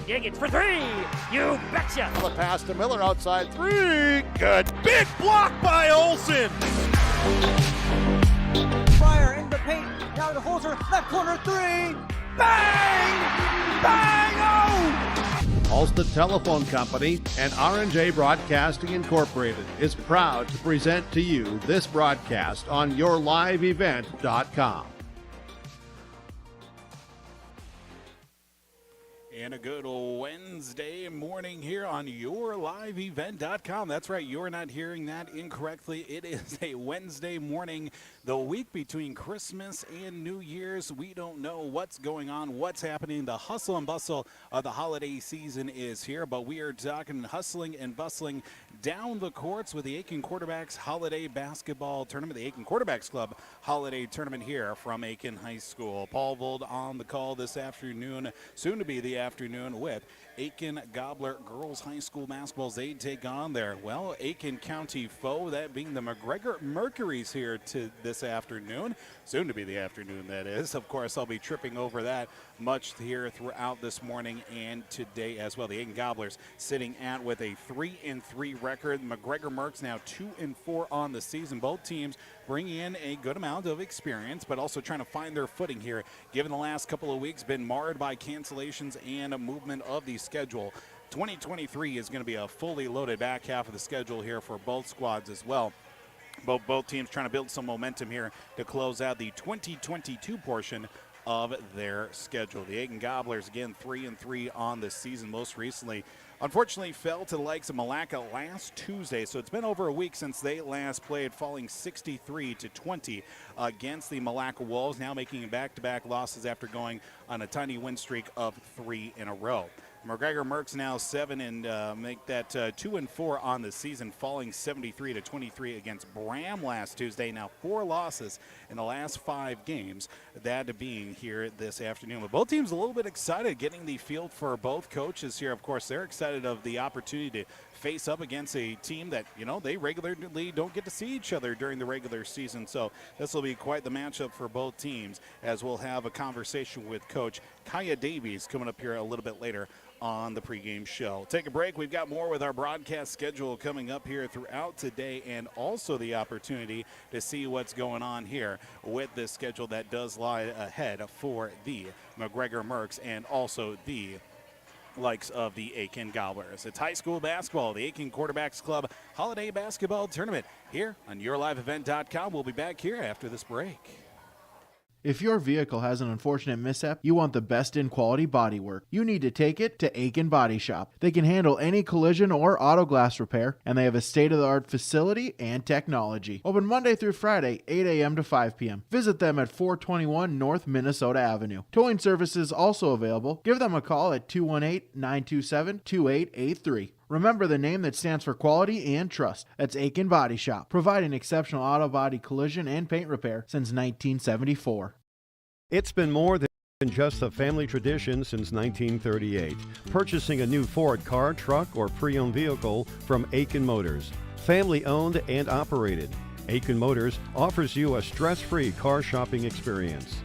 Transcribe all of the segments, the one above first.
Yankins for three. You betcha. The pass to Miller outside three. Good. Big block by Olsen. Fryer in the paint. Now to Holzer. Left corner three. Bang! Bang! Oh! Ulster Telephone Company and R&J Broadcasting Incorporated is proud to present to you this broadcast on yourliveevent.com. And a good Wednesday morning here on yourliveevent.com. That's right, you're not hearing that incorrectly. It is a Wednesday morning, the week between Christmas and New Year's. We don't know what's going on, what's happening. The hustle and bustle of the holiday season is here, but we are talking hustling and bustling down the courts with the Aitkin Quarterbacks Holiday Basketball Tournament, the Aitkin Quarterbacks Club Holiday Tournament here from Aitkin High School. Paul Vold on the call this afternoon, soon to be the afternoon, with Aitkin Gobbler Girls High School basketballs. They take on their, well, Aitkin County foe, that being the McGregor Mercuries here to this afternoon. Soon to be the afternoon, that is. Of course, I'll be tripping over that much here throughout this morning and today as well. The Aitkin Gobblers sitting at with a 3-3 record. McGregor Mercs now 2-4 on the season. Both teams bringing in a good amount of experience, but also trying to find their footing here, given the last couple of weeks been marred by cancellations and a movement of the schedule. 2023 is going to be a fully loaded back half of the schedule here for both squads as well. Both teams trying to build some momentum here to close out the 2022 portion of their schedule. The Aitkin Gobblers, again, 3-3 on the season. Most recently, unfortunately, fell to the likes of Malacca last Tuesday, so it's been over a week since they last played, falling 63-20 against the Malacca Wolves, now making back-to-back losses after going on a tiny win streak of 3 in a row. McGregor Mercs now 7 and make that 2-4 on the season, falling 73-23 against Bram last Tuesday. Now 4 losses in the last 5 games, that being here this afternoon. But both teams a little bit excited, getting the field for both coaches here. Of course, they're excited of the opportunity to face up against a team that, you know, they regularly don't get to see each other during the regular season. So this will be quite the matchup for both teams, as we'll have a conversation with Coach Kaya Davies coming up here a little bit later on the pregame show. Take a break. We've got more with our broadcast schedule coming up here throughout today, and also the opportunity to see what's going on here with this schedule that does lie ahead for the McGregor Mercs and also the likes of the Aitkin Gobblers. It's high school basketball, the Aitkin Quarterbacks Club Holiday Basketball Tournament here on yourliveevent.com. We'll be back here after this break. If your vehicle has an unfortunate mishap, you want the best in quality bodywork. You need to take it to Aitkin Body Shop. They can handle any collision or auto glass repair, and they have a state-of-the-art facility and technology. Open Monday through Friday, 8 a.m. to 5 p.m. Visit them at 421 North Minnesota Avenue. Towing services also available. Give them a call at 218-927-2883. Remember the name that stands for quality and trust. That's Aitkin Body Shop, providing exceptional auto body collision and paint repair since 1974. It's been more than just a family tradition since 1938. Purchasing a new Ford car, truck, or pre-owned vehicle from Aitkin Motors. Family owned and operated. Aitkin Motors offers you a stress-free car shopping experience.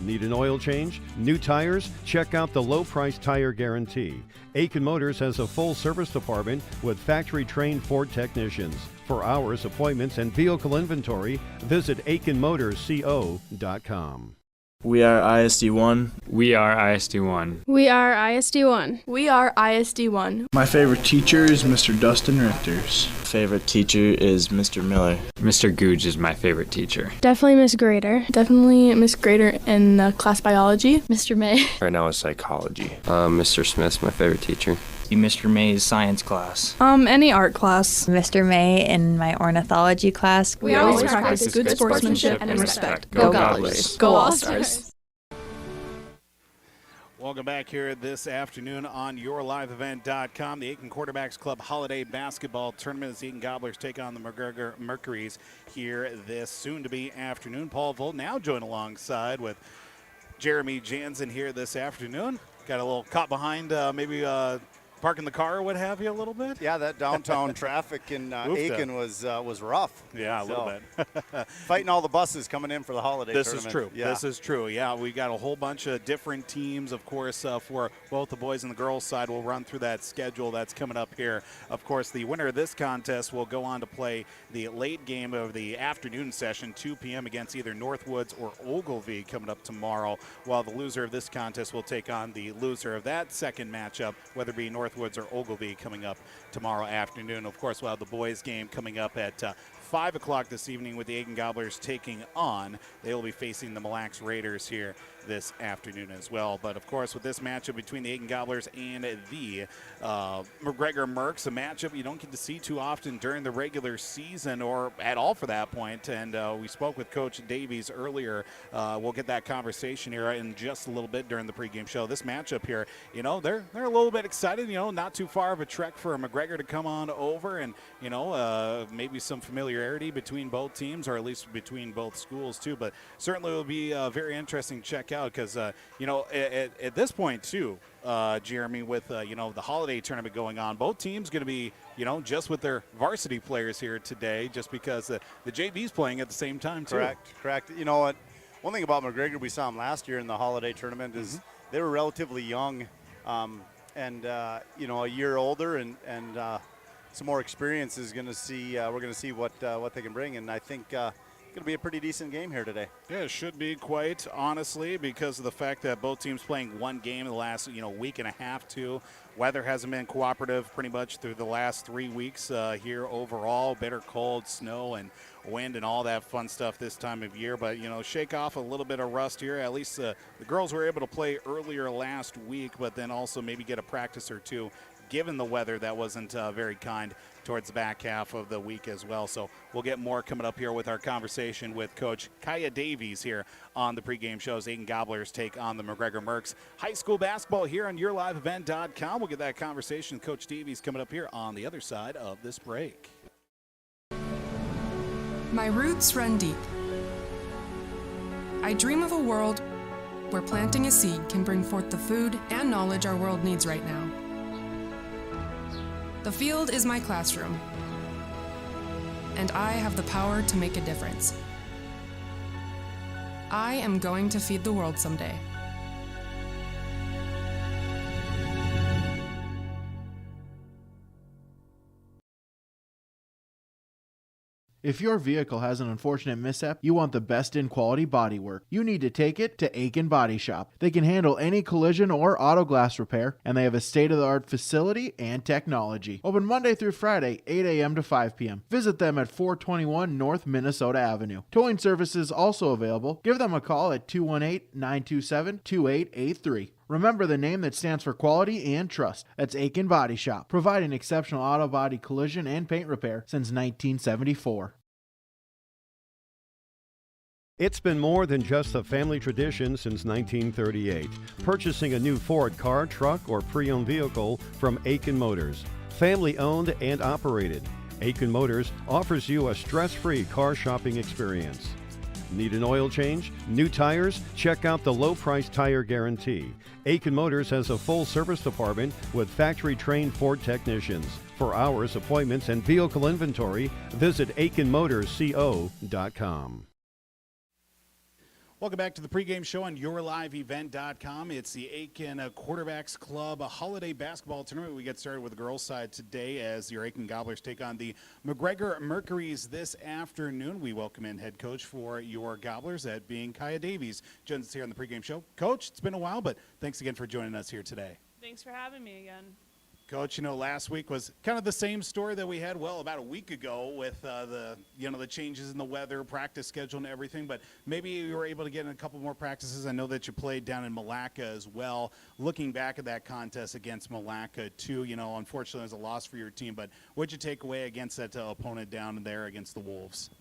Need an oil change? New tires? Check out the low-price tire guarantee. Aitkin Motors has a full service department with factory-trained Ford technicians. For hours, appointments, and vehicle inventory, visit AitkinMotorsCO.com. We are ISD1. We are ISD1. We are ISD1. We are ISD1. My favorite teacher is Mr. Dustin Richters. Favorite teacher is Mr. Miller. Mr. Googe is my favorite teacher. Definitely Miss Grader. Definitely Miss Grader in class biology. Mr. May. Right now is psychology. Mr. Smith's my favorite teacher. Mr. May's science class. Any art class. Mr. May in my ornithology class. We always practice good sportsmanship and respect. Go Gobblers. Go All-Stars. Welcome back here this afternoon on yourliveevent.com. The Aitkin Quarterbacks Club Holiday Basketball Tournament as the Aitkin Gobblers take on the McGregor Mercuries here this soon-to-be afternoon. Paul Vold now joined alongside with Jeremy Jansen here this afternoon. Got a little caught behind maybe parking the car or what have you a little bit? Yeah, that downtown traffic in Aitkin was rough. Yeah, a little bit. Fighting all the buses coming in for the holiday This tournament. is true. Yeah. This is true. Yeah, we got a whole bunch of different teams, of course, for both the boys and the girls side. We'll run through that schedule that's coming up here. Of course, the winner of this contest will go on to play the late game of the afternoon session, 2 p.m. against either Northwoods or Ogilvie coming up tomorrow, while the loser of this contest will take on the loser of that second matchup, whether it be Northwoods or Ogilvie, coming up tomorrow afternoon. Of course, we'll have the boys game coming up at 5 o'clock this evening with the Aitkin Gobblers taking on. They will be facing the Mille Lacs Raiders here this afternoon as well. But, of course, with this matchup between the Aitkin Gobblers and the McGregor Mercs, a matchup you don't get to see too often during the regular season or at all for that point. And we spoke with Coach Davies earlier. We'll get that conversation here in just a little bit during the pregame show. This matchup here, you know, they're a little bit excited, you know, not too far of a trek for McGregor to come on over, and, you know, maybe some familiarity between both teams, or at least between both schools too. But certainly it will be very interesting to check out because, you know, at this point too, Jeremy, with, you know, the holiday tournament going on, both teams going to be, you know, just with their varsity players here today, just because the JV's playing at the same time too. Correct. You know what? One thing about McGregor, we saw them last year in the holiday tournament, is they were relatively young, and you know, a year older, and some more experience is going to see. We're going to see what they can bring, and I think going to be a pretty decent game here today. Yeah, it should be, quite honestly, because of the fact that both teams playing one game in the last, you know, week and a half too. Weather hasn't been cooperative pretty much through the last 3 weeks here overall. Bitter cold, snow, and wind and all that fun stuff this time of year. But, you know, shake off a little bit of rust here. At least the girls were able to play earlier last week, but then also maybe get a practice or two, given the weather that wasn't very kind towards the back half of the week as well. So we'll get more coming up here with our conversation with Coach Kaya Davies here on the pregame shows. Aitkin Gobblers take on the McGregor Mercs. High school basketball here on YourLiveEvent.com. We'll get that conversation with Coach Davies coming up here on the other side of this break. My roots run deep. I dream of a world where planting a seed can bring forth the food and knowledge our world needs right now. The field is my classroom, and I have the power to make a difference. I am going to feed the world someday. If your vehicle has an unfortunate mishap, you want the best in quality bodywork. You need to take it to Aitkin Body Shop. They can handle any collision or auto glass repair, and they have a state-of-the-art facility and technology. Open Monday through Friday, 8 a.m. to 5 p.m. Visit them at 421 North Minnesota Avenue. Towing services also available. Give them a call at 218-927-2883. Remember the name that stands for quality and trust. That's Aitkin Body Shop, providing exceptional auto body collision and paint repair since 1974. It's been more than just a family tradition since 1938. Purchasing a new Ford car, truck, or pre-owned vehicle from Aitkin Motors. Family owned and operated. Aitkin Motors offers you a stress-free car shopping experience. Need an oil change? New tires? Check out the low price tire guarantee. Aitkin Motors has a full service department with factory-trained Ford technicians. For hours, appointments, and vehicle inventory, visit AitkinMotorsCO.com. Welcome back to the pregame show on YourLiveEvent.com. It's the Aitkin Quarterbacks Club holiday basketball tournament. We get started with the girls' side today as your Aitkin Gobblers take on the McGregor Mercuries this afternoon. We welcome in head coach for your Gobblers, that being Kaya Davies. Joins us here on the pregame show. Coach, it's been a while, but thanks again for joining us here today. Thanks for having me again. Coach, you know, last week was kind of the same story that we had, well, about a week ago with the changes in the weather, practice schedule and everything, but maybe you were able to get in a couple more practices. I know that you played down in Malacca as well. Looking back at that contest against Malacca, too, you know, unfortunately it was a loss for your team, but what'd you take away against that opponent down there against the Wolves?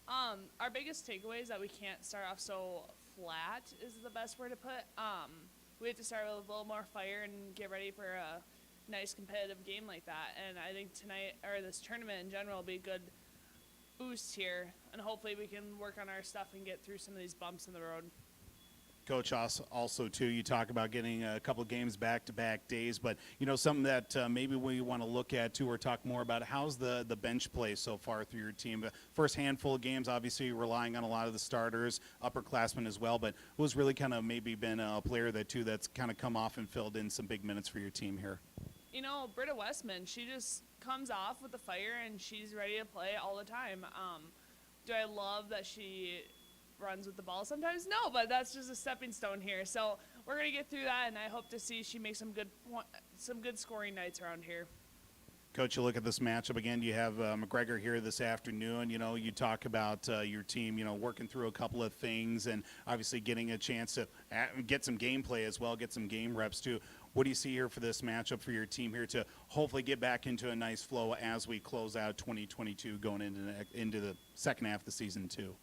Our biggest takeaway is that we can't start off so flat is the best word to put. We have to start with a little more fire and get ready for a nice competitive game like that, and I think tonight, or this tournament in general, will be a good boost here, and hopefully we can work on our stuff and get through some of these bumps in the road. Coach, also too, you talk about getting a couple of games back-to-back days, but something that maybe we want to look at too, or talk more about, how's the bench play so far through your team? The first handful of games, obviously relying on a lot of the starters, upperclassmen as well, but who's really kind of maybe been a player that's kind of come off and filled in some big minutes for your team here? Britta Westman, she just comes off with the fire and she's ready to play all the time. Do I love that she runs with the ball sometimes? No, but that's just a stepping stone here. So we're going to get through that, and I hope to see she make some good scoring nights around here. Coach, you look at this matchup again. You have McGregor here this afternoon. You talk about your team, working through a couple of things and obviously getting a chance to get some gameplay as well, get some game reps too. What do you see here for this matchup for your team here to hopefully get back into a nice flow as we close out 2022 going into the second half of the season too?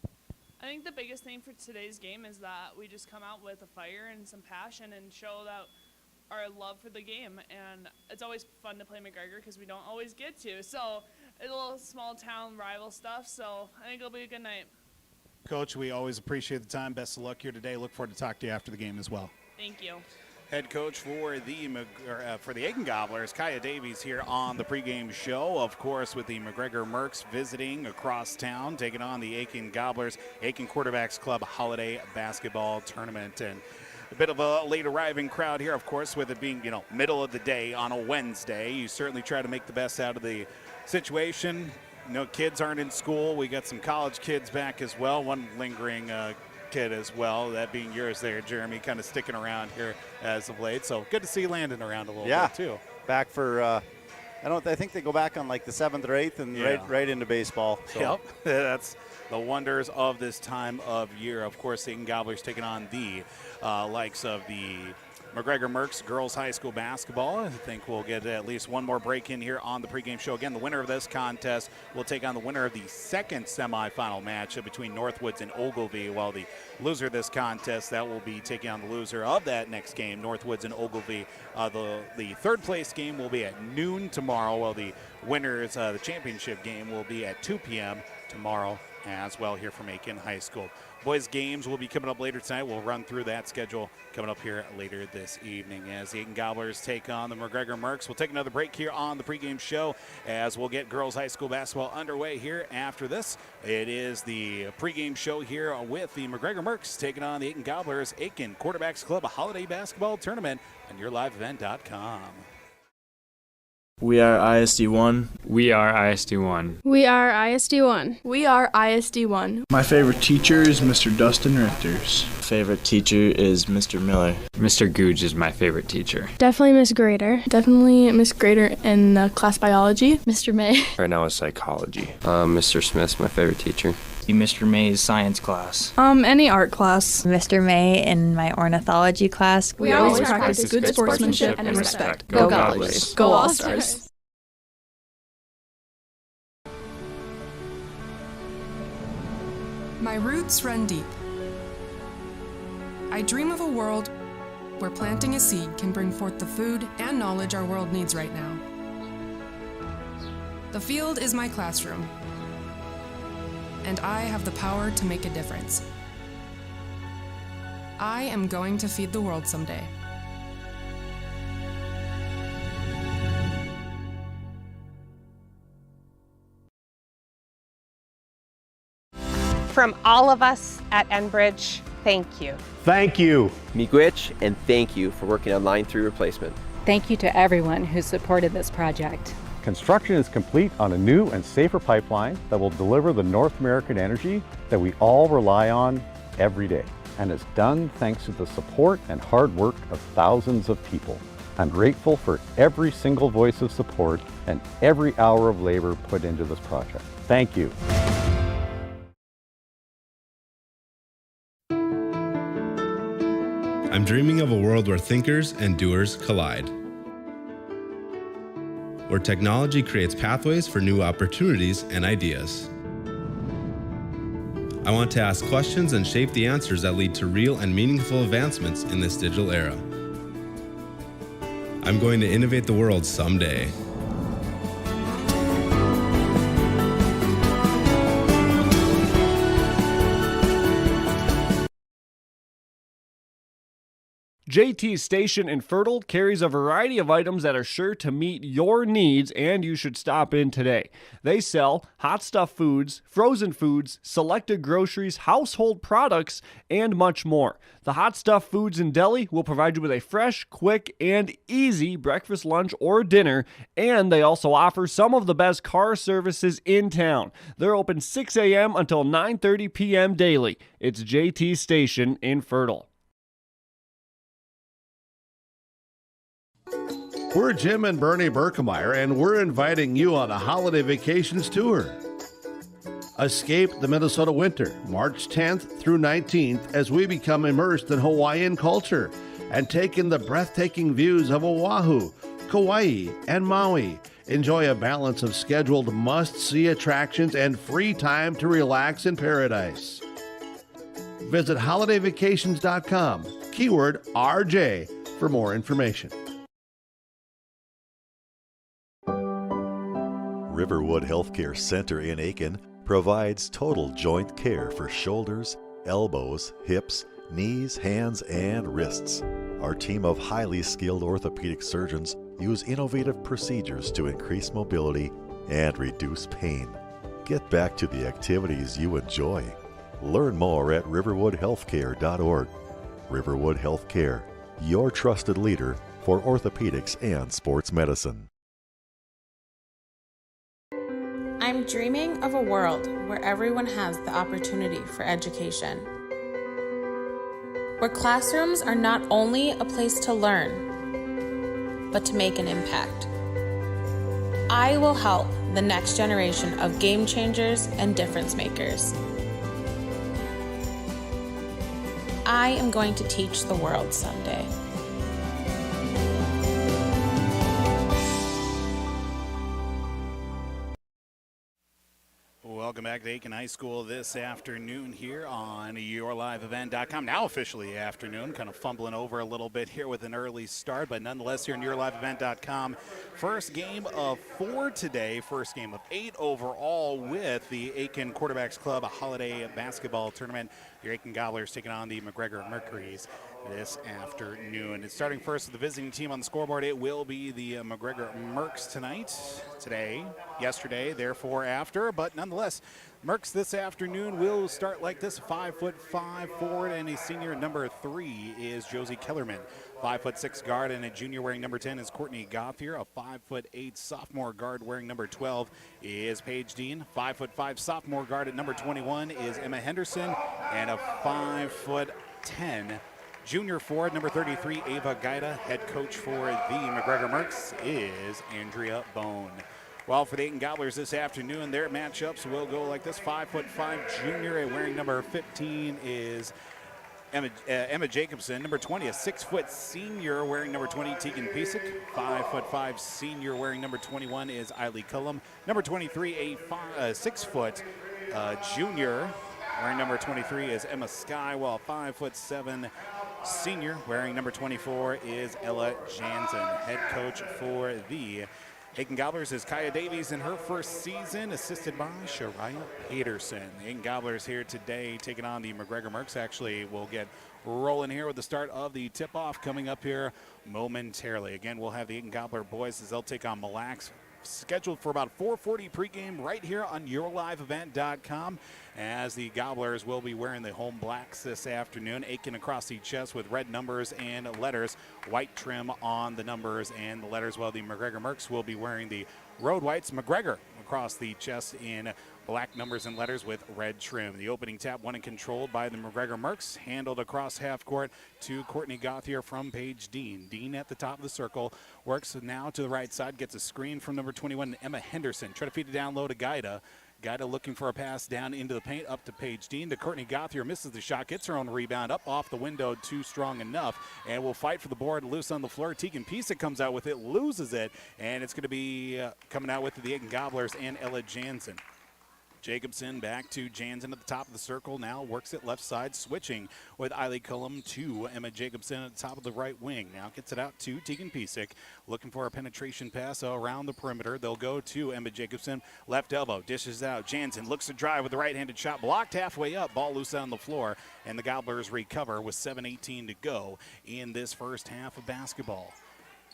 I think the biggest thing for today's game is that we just come out with a fire and some passion and show that our love for the game. And it's always fun to play McGregor because we don't always get to. So it's a little small town rival stuff. So I think it'll be a good night. Coach, we always appreciate the time. Best of luck here today. Look forward to talking to you after the game as well. Thank you. Head coach for the Aitkin Gobblers, Kaya Davies, here on the pregame show. Of course, with the McGregor Mercs visiting across town, taking on the Aitkin Gobblers, Aitkin Quarterbacks Club Holiday Basketball Tournament. And a bit of a late arriving crowd here, of course, with it being, middle of the day on a Wednesday. You certainly try to make the best out of the situation. Kids aren't in school. We got some college kids back as well. One lingering kid as well, that being yours there, Jeremy, kind of sticking around here as of late. So good to see Landon around a little bit too. Back for I think they go back on like the 7th or 8th and right into baseball. So. Yep, that's the wonders of this time of year. Of course, the Aitkin Gobblers taking on the likes of the McGregor Mercs girls high school basketball. I think we'll get at least one more break in here on the pregame show. Again, the winner of this contest will take on the winner of the second semifinal matchup between Northwoods and Ogilvie, while the loser of this contest, that will be taking on the loser of that next game, Northwoods and Ogilvie. The third place game will be at noon tomorrow, while the winners, the championship game, will be at 2 p.m. tomorrow as well here from Aitkin High School. Boys games will be coming up later tonight. We'll run through that schedule coming up here later this evening as the Aitkin Gobblers take on the McGregor Mercs. We'll take another break here on the pregame show as we'll get girls high school basketball underway here after this. It is the pregame show here with the McGregor Mercs taking on the Aitkin Gobblers Aitkin Quarterbacks Club Holiday Basketball Tournament on yourliveevent.com. We are ISD1. We are ISD1. We are ISD1. We are ISD1. My favorite teacher is Mr. Dustin Richters. Favorite teacher is Mr. Miller. Mr. Googe is my favorite teacher. Definitely Miss Grader. Definitely Miss Grader in class biology. Mr. May. Right now is psychology. Mr. Smith's my favorite teacher. Mr. May's science class. Any art class. Mr. May in my ornithology class. We always practice good sportsmanship and respect. Go Gobblers. Go All-Stars. My roots run deep. I dream of a world where planting a seed can bring forth the food and knowledge our world needs right now. The field is my classroom, and I have the power to make a difference. I am going to feed the world someday. From all of us at Enbridge, thank you. Thank you. Miigwech, and thank you for working on Line 3 replacement. Thank you to everyone who supported this project. Construction is complete on a new and safer pipeline that will deliver the North American energy that we all rely on every day. And it's done thanks to the support and hard work of thousands of people. I'm grateful for every single voice of support and every hour of labor put into this project. Thank you. I'm dreaming of a world where thinkers and doers collide, where technology creates pathways for new opportunities and ideas. I want to ask questions and shape the answers that lead to real and meaningful advancements in this digital era. I'm going to innovate the world someday. JT Station in Fertile carries a variety of items that are sure to meet your needs, and you should stop in today. They sell hot stuff foods, frozen foods, selected groceries, household products, and much more. The Hot Stuff Foods and Deli will provide you with a fresh, quick, and easy breakfast, lunch, or dinner, and they also offer some of the best car services in town. They're open 6 a.m. until 9:30 p.m. daily. It's JT Station in Fertile. We're Jim and Bernie Berkemeyer, and we're inviting you on a holiday vacations tour. Escape the Minnesota winter, March 10th through 19th, as we become immersed in Hawaiian culture and take in the breathtaking views of Oahu, Kauai, and Maui. Enjoy a balance of scheduled must-see attractions and free time to relax in paradise. Visit holidayvacations.com, keyword RJ, for more information. Riverwood Healthcare Center in Aitkin provides total joint care for shoulders, elbows, hips, knees, hands, and wrists. Our team of highly skilled orthopedic surgeons use innovative procedures to increase mobility and reduce pain. Get back to the activities you enjoy. Learn more at riverwoodhealthcare.org. Riverwood Healthcare, your trusted leader for orthopedics and sports medicine. I'm dreaming of a world where everyone has the opportunity for education. Where classrooms are not only a place to learn, but to make an impact. I will help the next generation of game changers and difference makers. I am going to teach the world someday. Welcome back to Aitkin High School this afternoon here on YourLiveEvent.com. Now officially afternoon, kind of fumbling over a little bit here with an early start, but nonetheless here on YourLiveEvent.com. First game of 4 today, first game of 8 overall with the Aitkin Quarterbacks Club, a holiday basketball tournament. Your Aitkin Gobblers taking on the McGregor Mercuries this afternoon. It's starting first with the visiting team on the scoreboard. It will be the McGregor Mercs today, yesterday, therefore after, but nonetheless, Mercs this afternoon will start like this: 5'5" forward and a senior. Number 3 is Josie Kellerman. 5'6" guard and a junior wearing number 10 is Courtney Gothier. A 5'8" sophomore guard wearing number 12 is Paige Dean. 5'5" sophomore guard at number 21 is Emma Henderson, and a 5'10" junior forward, number 33, Ava Gaida. Head coach for the McGregor Mercs is Andrea Bone. Well, for the Aitkin Gobblers this afternoon, their matchups will go like this: 5'5" junior wearing number 15 is Emma Jacobson. Number 20, a 6' senior wearing number 20, Tegan Piesick. 5'5" senior wearing number 21 is Eiley Cullum. Number 23, a 6' junior wearing number 23 is Emma Skye, while 5'7" senior wearing number 24 is Ella Jansen. Head coach for the Aitkin Gobblers is Kaya Davies in her first season, assisted by Shariah Peterson. The Aitkin Gobblers here today taking on the McGregor Mercs. Actually, we'll get rolling here with the start of the tip-off coming up here momentarily. Again, we'll have the Aitkin Gobbler boys as they'll take on Mille Lacs, scheduled for about 4:40 pregame right here on YourLiveEvent.com, as the Gobblers will be wearing the home blacks this afternoon. Aitkin across the chest with red numbers and letters, white trim on the numbers and the letters, while the McGregor Mercs will be wearing the road whites. McGregor across the chest in black numbers and letters with red trim. The opening tap won and controlled by the McGregor Mercs, handled across half court to Courtney Gothier from Paige Dean. Dean at the top of the circle, works now to the right side, gets a screen from number 21, Emma Henderson. Try to feed it down low to Gaida. Gaida looking for a pass down into the paint, up to Paige Dean. To Courtney Gothier, misses the shot, gets her own rebound, up off the window, too strong enough, and will fight for the board, loose on the floor. Tegan Piesick comes out with it, loses it, and it's going to be coming out with the Aitkin Gobblers and Ella Jansen. Jacobson back to Jansen at the top of the circle. Now works it left side, switching with Eiley Cullum to Emma Jacobson at the top of the right wing. Now gets it out to Tegan Piesick, looking for a penetration pass around the perimeter. They'll go to Emma Jacobson, left elbow, dishes out. Jansen looks to drive with the right-handed shot, blocked halfway up, ball loose on the floor, and the Gobblers recover with 7:18 to go in this first half of basketball.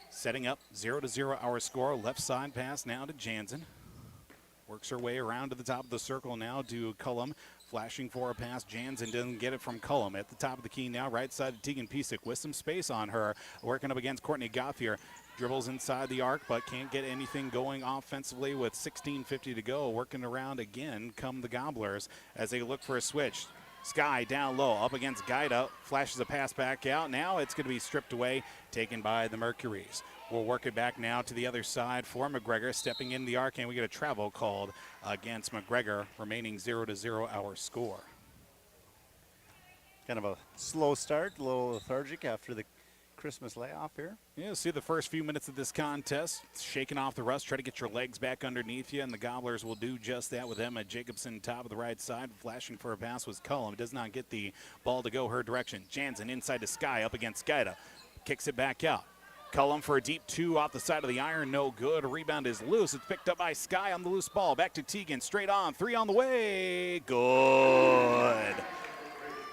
Setting up 0-0 our score. Left side pass now to Jansen. Works her way around to the top of the circle now to Cullum. Flashing for a pass. Jansen doesn't get it from Cullum. At the top of the key now, right side to Tegan Piesick with some space on her. Working up against Courtney Gauthier. Dribbles inside the arc, but can't get anything going offensively with 16:50 to go. Working around again come the Gobblers as they look for a switch. Sky down low, up against Gaida. Flashes a pass back out. Now it's going to be stripped away, taken by the Mercuries. We'll work it back now to the other side for McGregor. Stepping in the arc, and we get a travel called against McGregor, remaining 0-0 our score. Kind of a slow start, a little lethargic after the Christmas layoff here. Yeah, see the first few minutes of this contest, shaking off the rust, try to get your legs back underneath you, and the Gobblers will do just that with Emma Jacobson, top of the right side. Flashing for a pass was Cullum. Does not get the ball to go her direction. Jansen inside to Sky, up against Gaida. Kicks it back out. Cullum for a deep two off the side of the iron, no good. A rebound is loose. It's picked up by Sky on the loose ball. Back to Tegan, straight on. 3 on the way. Good.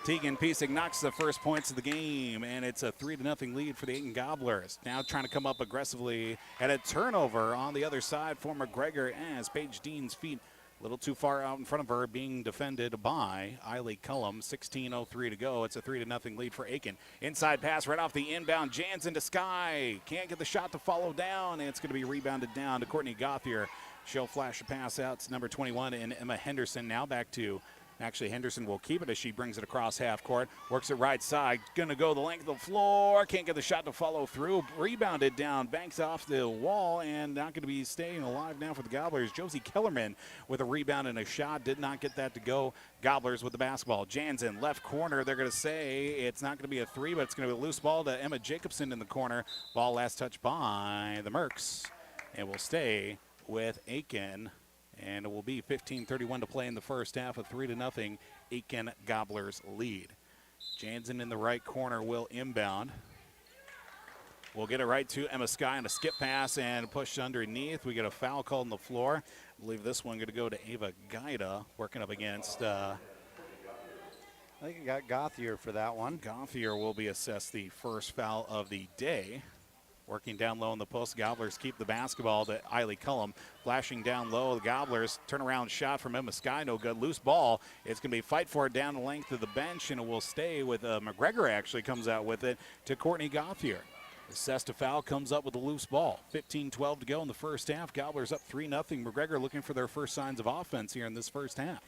Tegan Piesick knocks the first points of the game, and it's a 3-0 lead for the Aitkin Gobblers. Now trying to come up aggressively at a turnover on the other side for McGregor as Paige Dean's feet a little too far out in front of her, being defended by Eiley Cullum. 16:03 to go. It's a 3-0 lead for Aitkin. Inside pass right off the inbound. Jansen to Sky. Can't get the shot to follow down, and it's going to be rebounded down to Courtney Gauthier. She'll flash a pass out to number 21 and Emma Henderson. Now back to, actually Henderson will keep it as she brings it across half court. Works it right side. Going to go the length of the floor. Can't get the shot to follow through. Rebounded down. Banks off the wall and not going to be staying alive now for the Gobblers. Josie Kellerman with a rebound and a shot. Did not get that to go. Gobblers with the basketball. Jansen left corner. They're going to say it's not going to be a three, but it's going to be a loose ball to Emma Jacobson in the corner. Ball last touched by the Mercs. And will stay with Aitkin. And it will be 15:31 to play in the first half. A 3-0 Aitkin Gobblers lead. Jansen in the right corner will inbound. We'll get it right to Emma Sky on a skip pass and push underneath. We get a foul called on the floor. I believe this one going to go to Ava Gaida, working up against. I think you got Gauthier for that one. Gauthier will be assessed the first foul of the day. Working down low in the post, Gobblers keep the basketball to Eiley Cullum. Flashing down low, the Gobblers turnaround shot from Emma Sky, no good. Loose ball. It's going to be a fight for it down the length of the bench, and it will stay with McGregor actually comes out with it to Courtney Gauthier. Assessed a foul, comes up with a loose ball. 15:12 to go in the first half. Gobblers up 3-0. McGregor looking for their first signs of offense here in this first half.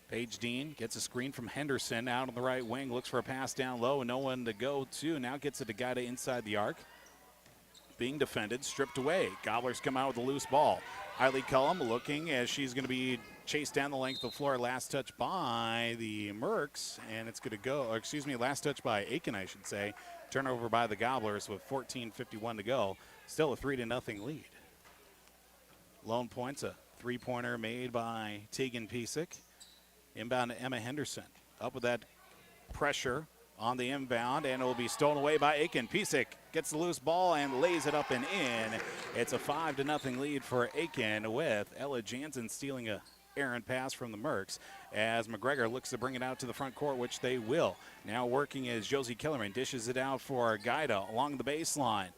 Paige Dean gets a screen from Henderson out on the right wing, looks for a pass down low, and no one to go to. Now gets it to Gaida inside the arc. Being defended, stripped away. Gobblers come out with a loose ball. Eiley Cullum looking as she's going to be chased down the length of the floor. Last touch by the Mercs, and it's going to go, or excuse me, last touch by Aitkin, I should say. Turnover by the Gobblers with 14:51 to go. Still a 3-0 lead. Lone points, a three-pointer made by Tegan Piesick. Inbound to Emma Henderson. Up with that pressure on the inbound, and it will be stolen away by Aitkin. Piesick gets the loose ball and lays it up and in. It's a 5-0 lead for Aitkin, with Ella Jansen stealing a errant pass from the Mercs as McGregor looks to bring it out to the front court, which they will. Now working is Josie Kellerman, dishes it out for Gaida along the baseline.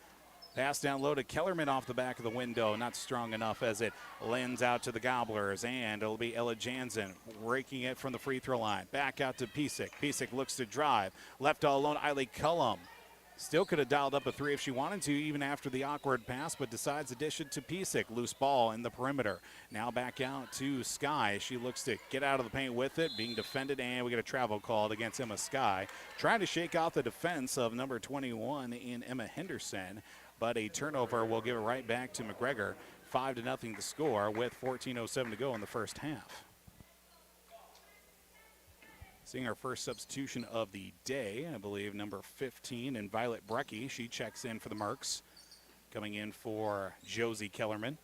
Pass down low to Kellerman off the back of the window. Not strong enough as it lends out to the Gobblers. And it'll be Ella Jansen raking it from the free throw line. Back out to Piesick. Piesick looks to drive. Left all alone, Eiley Cullum. Still could have dialed up a three if she wanted to, even after the awkward pass, but decides to dish it to Piesick. Loose ball in the perimeter. Now back out to Sky. She looks to get out of the paint with it, being defended, and we get a travel called against Emma Sky. Trying to shake out the defense of number 21 in Emma Henderson, but a turnover will give it right back to McGregor. 5-0 the score with 14:07 to go in the first half. Seeing our first substitution of the day, I believe number 15 in Violet Brecky. She checks in for the Mercs. Coming in for Josie Kellerman.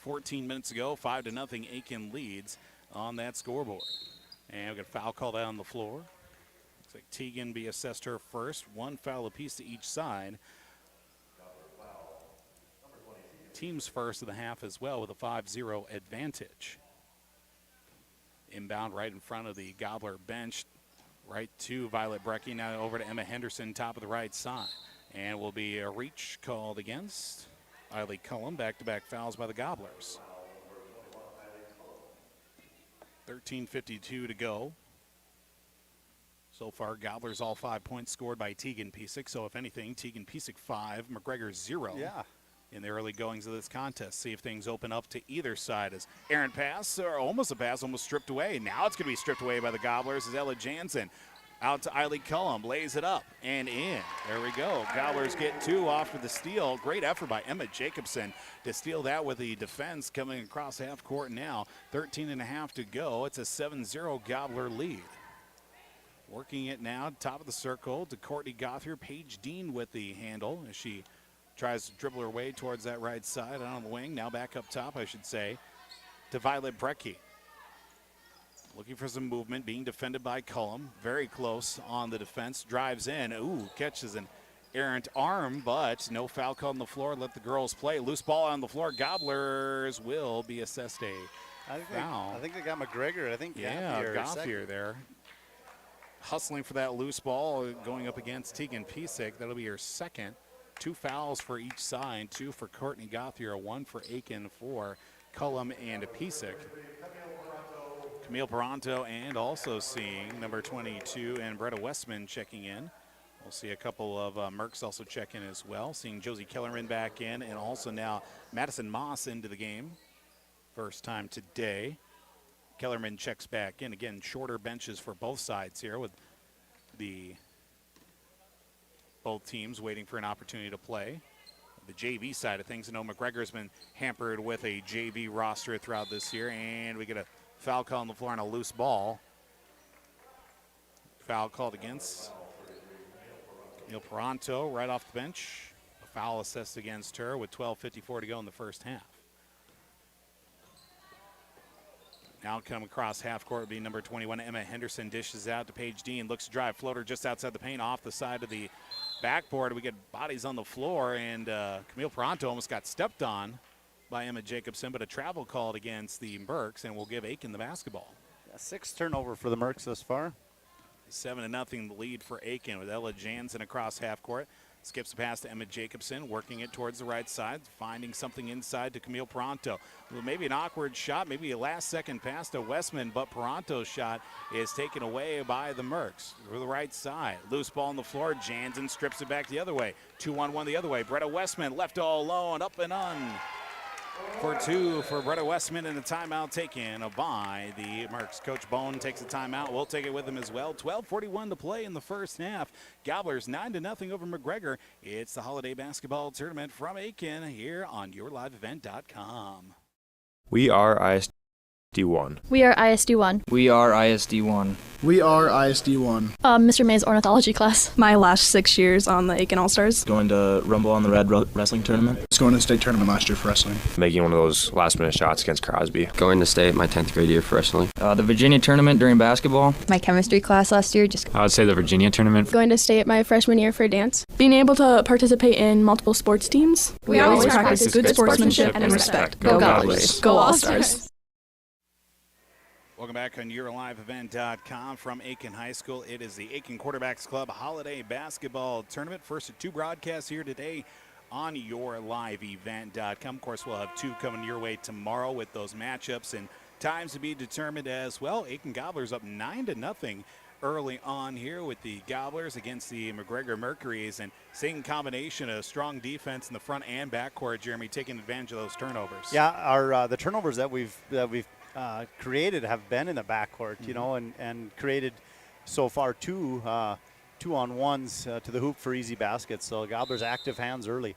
14 minutes ago. 5-0, Aitkin leads on that scoreboard. And we got a foul called out on the floor. Looks like Tegan be assessed her first. 1 foul apiece to each side. Team's first of the half as well with a 5-0 advantage. Inbound right in front of the Gobbler bench. Right to Violet Brecky. Now over to Emma Henderson, top of the right side. And will be a reach called against Eiley Cullum. Back-to-back fouls by the Gobblers. 13:52 to go. So far, Gobblers all 5 points scored by Tegan Piesick. So if anything, Tegan Piesick 5, McGregor 0. Yeah. In the early goings of this contest. See if things open up to either side as errant pass, or almost a pass, almost stripped away. Now it's going to be stripped away by the Gobblers as Ella Jansen out to Eiley Cullum, lays it up and in. There we go. Gobblers get 2 off for the steal. Great effort by Emma Jacobson to steal that with the defense coming across half court now. 13.5 to go. It's a 7-0 Gobbler lead. Working it now, top of the circle to Courtney Gothier. Paige Dean with the handle as she tries to dribble her way towards that right side on the wing. Now back up top, I should say, to Violet Brecky. Looking for some movement, being defended by Cullum. Very close on the defense. Drives in. Ooh, catches an errant arm, but no foul called on the floor. Let the girls play. Loose ball on the floor. Gobblers will be assessed a foul. I think they got McGregor. I think Gothier there. Hustling for that loose ball, going up against Tegan Piesick. That'll be her second. 2 fouls for each side, 2 for Courtney Gothier, 1 for Aitkin, for Cullum and Piesick. Camille Peranto, and also seeing number 22 and Bretta Westman checking in. We'll see a couple of Mercs also check in as well. Seeing Josie Kellerman back in, and also now Madison Moss into the game. First time today. Kellerman checks back in. Again, shorter benches for both sides here with the both teams waiting for an opportunity to play. The JV side of things, I know McGregor's been hampered with a JV roster throughout this year, and we get a foul call on the floor on a loose ball. Foul called against Camille Peranto right off the bench. A foul assessed against her with 12:54 to go in the first half. Now come across half court would be number 21, Emma Henderson, dishes out to Paige Dean, looks to drive, floater just outside the paint, off the side of the backboard. We get bodies on the floor, and Camille Peranto almost got stepped on by Emma Jacobson, but a travel called against the Mercs, and we'll give Aitkin the basketball. 6 turnover for the Mercs thus far. 7-0 lead for Aitkin with Ella Jansen across half court. Skips a pass to Emma Jacobson, working it towards the right side, finding something inside to Camille Peranto. Well, maybe an awkward shot, maybe a last-second pass to Westman, but Peranto's shot is taken away by the Mercs. To the right side, loose ball on the floor. Jansen strips it back the other way. 2-on-1 the other way. Bretta Westman left all alone, up and on. For 2 for Bretta Westman, and a timeout taken by the Mercs. Coach Bone takes a timeout. We'll take it with him as well. 12:41 to play in the first half. Gobblers 9-0 over McGregor. It's the Holiday Basketball Tournament from Aitkin here on YourLiveEvent.com. We are ISD1. We are ISD1. We are ISD1. We are ISD1. Mr. May's ornithology class. My last 6 years on the Aitkin All-Stars. Going to Rumble on the Red wrestling tournament. Was going to the state tournament last year for wrestling. Making one of those last-minute shots against Crosby. Going to state my 10th grade year for wrestling. The Virginia tournament during basketball. My chemistry class last year. I would say the Virginia tournament. Going to state my freshman year for dance. Being able to participate in multiple sports teams. We always practice good sportsmanship and respect. Go Gobblers. Go All-Stars. Welcome back on YourLiveEvent.com from Aitkin High School. It is the Aitkin Quarterbacks Club Holiday Basketball Tournament. First of 2 broadcasts here today on YourLiveEvent.com. Of course, we'll have 2 coming your way tomorrow with those matchups and times to be determined as well. Aitkin Gobblers up 9-0 early on here with the Gobblers against the McGregor Mercuries, and same combination of strong defense in the front and backcourt. Jeremy, taking advantage of those turnovers. Yeah, our the turnovers that we've created have been in the backcourt, you know, and created so far 2 2-on-1s to the hoop for easy baskets. So Gobblers active hands early.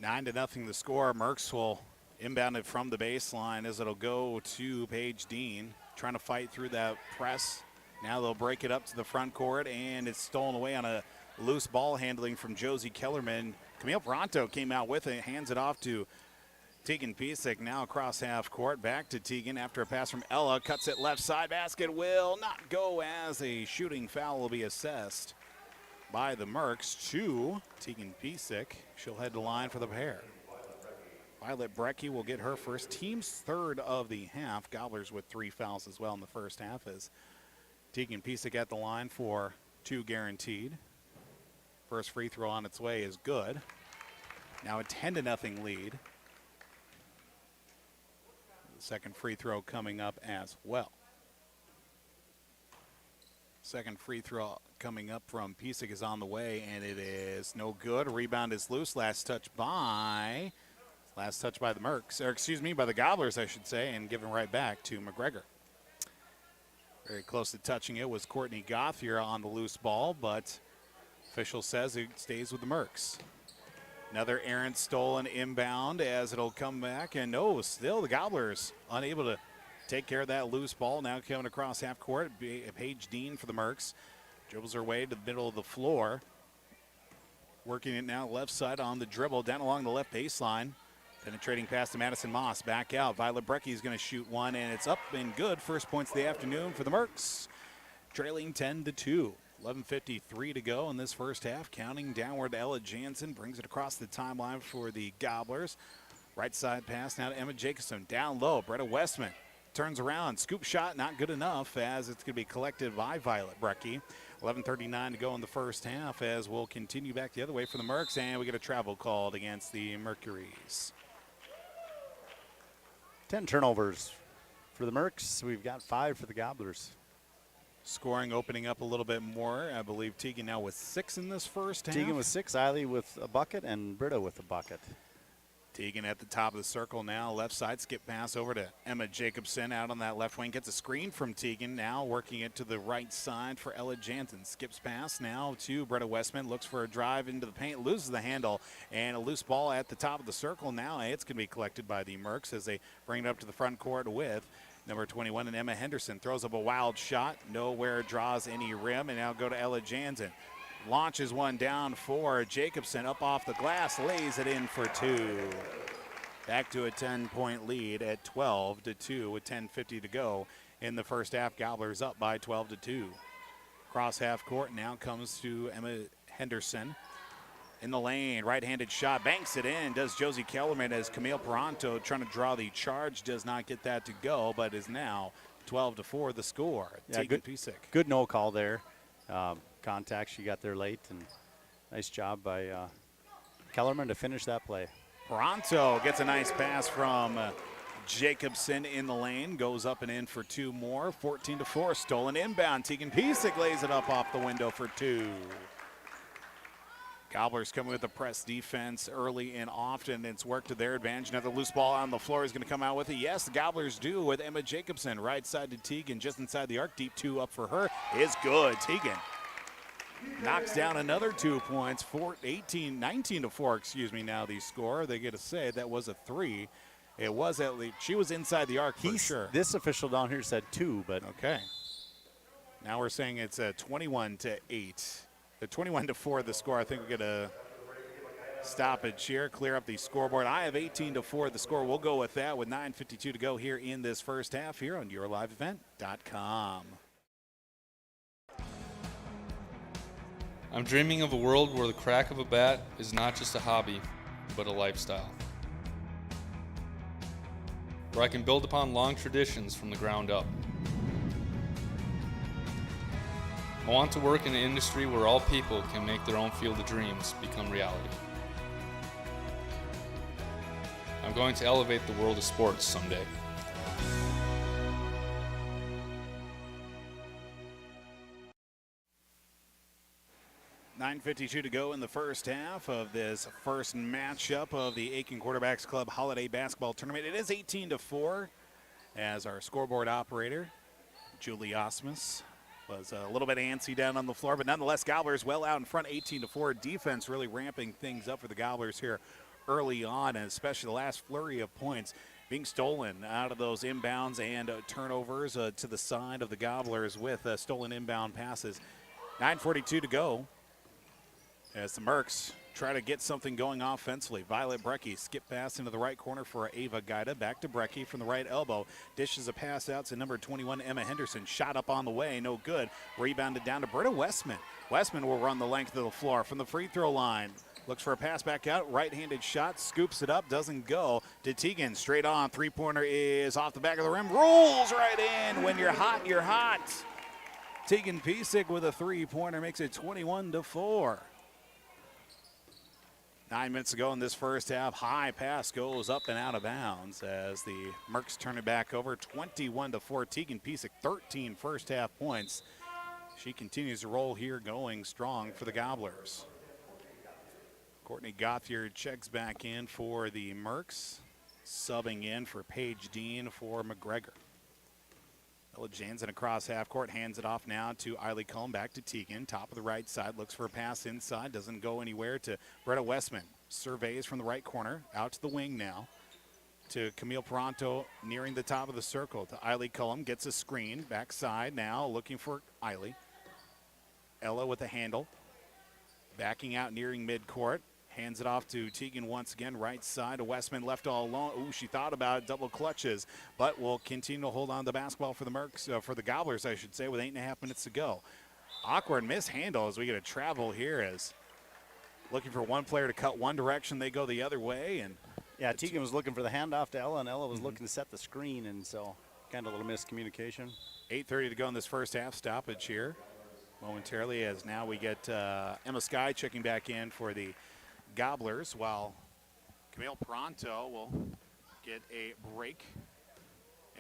9-0 the score. Mercs will inbound it from the baseline as it'll go to Paige Dean, trying to fight through that press. Now they'll break it up to the front court, and it's stolen away on a loose ball handling from Josie Kellerman. Camille Peranto came out with it, hands it off to Tegan Piesic now across half court. Back to Tegan after a pass from Ella. Cuts it left side. Basket will not go as a shooting foul will be assessed by the Mercs to Tegan Piesic. She'll head to line for the pair. Violet Brecky will get her first, team's third of the half. Gobblers with 3 fouls as well in the first half as Tegan Piesic at the line for 2 guaranteed. First free throw on its way is good. Now a 10-0 lead. The second free throw coming up as well. Second free throw coming up from Piesic is on the way, and it is no good. Rebound is loose. Last touch by the Mercs, or excuse me, by the Gobblers, I should say, and given right back to McGregor. Very close to touching it was Courtney Gothier on the loose ball, but official says it stays with the Mercs. Another errant stolen inbound as it'll come back, and no, still the Gobblers unable to take care of that loose ball. Now coming across half court, Paige Dean for the Mercs. Dribbles her way to the middle of the floor. Working it now left side on the dribble, down along the left baseline. Penetrating pass to Madison Moss, back out. Violet Brecky is going to shoot one, and it's up and good. First points of the afternoon for the Mercs. Trailing 10-2. 11:53 to go in this first half. Counting downward to Ella Jansen. Brings it across the timeline for the Gobblers. Right side pass now to Emma Jacobson. Down low, Bretta Westman turns around. Scoop shot, not good enough as it's going to be collected by Violet Brecky. 11:39 to go in the first half as we'll continue back the other way for the Mercs, and we get a travel called against the Mercuries. 10 turnovers for the Mercs. We've got 5 for the Gobblers. Scoring opening up a little bit more. I believe Tegan now with 6 in this first half. Tegan with 6, Eiley with a bucket, and Britta with a bucket. Tegan at the top of the circle now. Left side skip pass over to Emma Jacobson out on that left wing. Gets a screen from Tegan. Now working it to the right side for Ella Jansen. Skips pass now to Bretta Westman. Looks for a drive into the paint. Loses the handle. And a loose ball at the top of the circle. Now it's going to be collected by the Mercs as they bring it up to the front court with number 21 and Emma Henderson. Throws up a wild shot. Nowhere draws any rim. And now go to Ella Jansen. Launches one down for Jacobson. Up off the glass. Lays it in for 2. Back to a 10-point lead at 12-2 with 10:50 to go in the first half. Gobblers up by 12-2. Cross half court now comes to Emma Henderson. In the lane, right-handed shot, banks it in. Does Josie Kellerman as Camille Peranto trying to draw the charge. Does not get that to go, but is now 12-4 the score. Yeah, good no call there. Contact, she got there late, and nice job by Kellerman to finish that play. Peranto gets a nice pass from Jacobson in the lane. Goes up and in for 2 more. 14-4, stolen inbound. Tegan Piesic lays it up off the window for 2. Gobblers coming with a press defense early and often. It's worked to their advantage. Another loose ball on the floor is going to come out with it. Yes, the Gobblers do with Emma Jacobson. Right side to Tegan, just inside the arc. Deep 2 up for her is good. Tegan knocks down another 2 points. 19-4, excuse me, now the score. They get a say. That was a 3. It was at least, she was inside the arc for sure. This official down here said 2, but. Okay. Now we're saying it's a 21-8. The 21-4 the score. I think we get a stoppage here, clear up the scoreboard. I have 18-4 the score. We'll go with that with 9:52 to go here in this first half here on YourLiveEvent.com. I'm dreaming of a world where the crack of a bat is not just a hobby, but a lifestyle. Where I can build upon long traditions from the ground up. I want to work in an industry where all people can make their own field of dreams become reality. I'm going to elevate the world of sports someday. $9:52 to go in the first half of this first matchup of the Aitkin Quarterbacks Club Holiday Basketball Tournament. It is 18-4 as our scoreboard operator, Julie Osmus, was a little bit antsy down on the floor, but nonetheless, Gobblers well out in front, 18-4. Defense really ramping things up for the Gobblers here early on, and especially the last flurry of points being stolen out of those inbounds and turnovers to the side of the Gobblers with stolen inbound passes. 9:42 to go as the Mercs try to get something going offensively. Violet Brecky skip pass into the right corner for Ava Gaida. Back to Brecky from the right elbow. Dishes a pass out to number 21, Emma Henderson. Shot up on the way, no good. Rebounded down to Britta Westman. Westman will run the length of the floor from the free throw line. Looks for a pass back out. Right-handed shot. Scoops it up. Doesn't go. To Tegan. Straight on. Three-pointer is off the back of the rim. Rolls right in. When you're hot, you're hot. Tegan Piesick with a three-pointer makes it 21-4. 9 minutes ago in this first half. High pass goes up and out of bounds as the Mercs turn it back over. 21-4. Tegan Piesick, 13 first half points. She continues to roll here, going strong for the Gobblers. Courtney Gauthier checks back in for the Mercs, subbing in for Paige Dean for McGregor. Ella Jansen across half court, hands it off now to Eiley Cullen, back to Tegan, top of the right side, looks for a pass inside, doesn't go anywhere to Britta Westman. Surveys from the right corner, out to the wing now to Camille Peranto, nearing the top of the circle to Eiley Cullen, gets a screen, backside now, looking for Eiley. Ella with a handle, backing out, nearing midcourt. Hands it off to Tegan once again, right side to Westman, left all alone. Ooh, she thought about it, double clutches, but will continue to hold on to the basketball for the Mercs, for the Gobblers, I should say, with 8.5 minutes to go. Awkward mishandle as we get a travel here, as looking for one player to cut one direction, they go the other way. And yeah, Tegan was looking for the handoff to Ella, and Ella was looking to set the screen, and so kind of a little miscommunication. 8:30 to go in this first half, stoppage here momentarily, as now we get Emma Skye checking back in for the Gobblers, while Camille Peranto will get a break,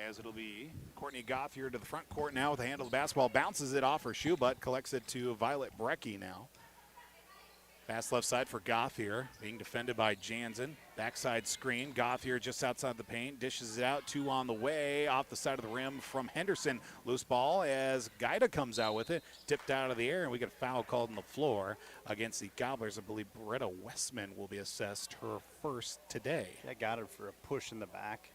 as it'll be Courtney Gauthier to the front court now with the handle of the basketball, bounces it off her shoe, but collects it to Violet Brecky now. Pass left side for Gauthier, being defended by Jansen. Backside screen, Gauthier just outside the paint, dishes it out, two on the way, off the side of the rim from Henderson. Loose ball as Gaida comes out with it, tipped out of the air, and we get a foul called on the floor against the Gobblers. I believe Britta Westman will be assessed her first today. Yeah, got her for a push in the back.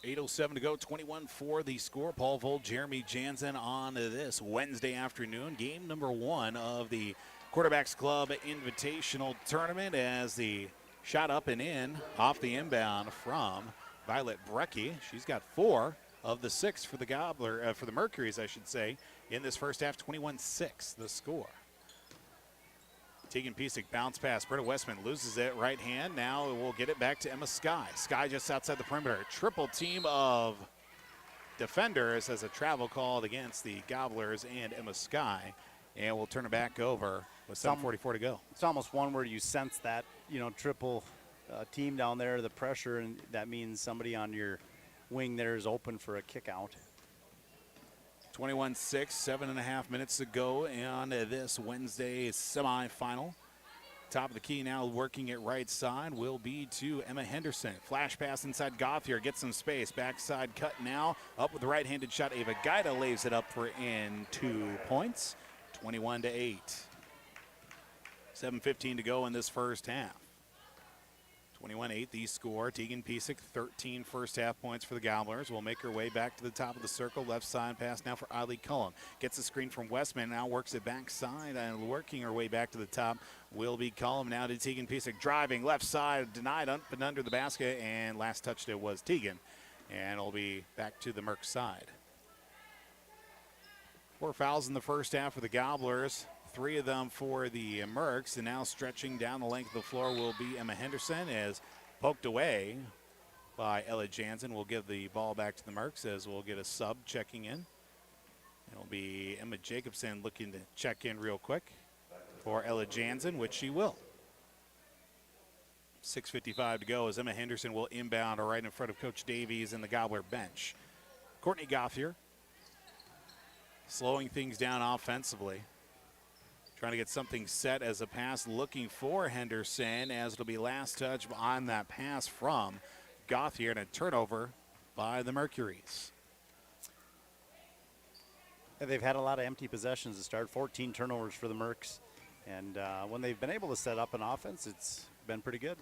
8:07 to go, 21-4 the score. Paul Volt, Jeremy Jansen on this Wednesday afternoon. Game number one of the Quarterbacks Club Invitational Tournament, as the shot up and in off the inbound from Violet Brecky. She's got 4 of the 6 for the for the Mercuries, I should say, in this first half. 21-6 the score. Tegan Piesick bounce pass. Britta Westman loses it, right hand. Now we'll get it back to Emma Skye. Skye just outside the perimeter. Triple team of defenders as a travel called against the Gobblers and Emma Skye. And we'll turn it back over with 7:44 to go. It's almost one where you sense that, triple team down there, the pressure, and that means somebody on your wing there is open for a kick out. 21-6, 7.5 minutes to go on this Wednesday semifinal. Top of the key now, working it right side, will be to Emma Henderson. Flash pass inside Gauthier, gets some space. Backside cut now, up with the right-handed shot. Ava Gaida lays it up for in 2 points. 21-8. 7:15 to go in this first half. 21-8 the score. Tegan Piesick, 13 first half points for the Gobblers. Will make her way back to the top of the circle. Left side pass now for Eiley Cullen. Gets a screen from Westman, now works it backside, and working her way back to the top will be Cullen. Now to Tegan Piesick, driving left side, denied up and under the basket, and last touched it was Tegan. And it'll be back to the Merc side. 4 fouls in the first half for the Gobblers. 3 of them for the Mercs, and now stretching down the length of the floor will be Emma Henderson, as poked away by Ella Jansen. We'll give the ball back to the Mercs, as we'll get a sub checking in. It'll be Emma Jacobson looking to check in real quick for Ella Jansen, which she will. 6:55 to go as Emma Henderson will inbound right in front of Coach Davies and the Gobbler bench. Courtney Gauthier slowing things down offensively. Trying to get something set as a pass, looking for Henderson, as it'll be last touch on that pass from Gauthier, and a turnover by the Mercuries. And they've had a lot of empty possessions to start, 14 turnovers for the Mercs. And when they've been able to set up an offense, it's been pretty good.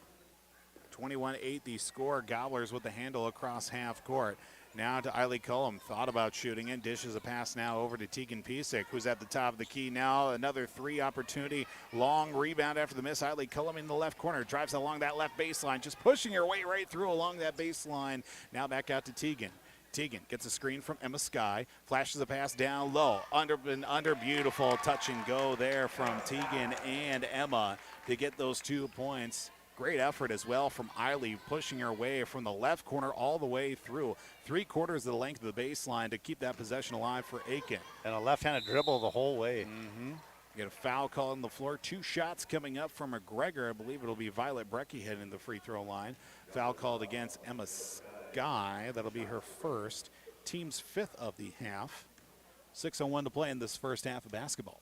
21-8 the score. Gobblers with the handle across half court. Now to Eiley Cullum. Thought about shooting it. Dishes a pass now over to Tegan Pisek, who's at the top of the key now. Another three opportunity. Long rebound after the miss. Eiley Cullum in the left corner. Drives along that left baseline. Just pushing her way right through along that baseline. Now back out to Tegan. Tegan gets a screen from Emma Sky. Flashes a pass down low. Under. Beautiful touch and go there from Tegan and Emma to get those 2 points. Great effort as well from Eiley, pushing her way from the left corner all the way through 3/4 of the length of the baseline to keep that possession alive for Aitkin. And a left-handed dribble the whole way. Get a foul call on the floor. 2 shots coming up from McGregor. I believe it'll be Violet Brecky heading the free throw line. Foul called against Emma Sky. That'll be her first. Team's 5th of the half. 6:01 to play in this first half of basketball.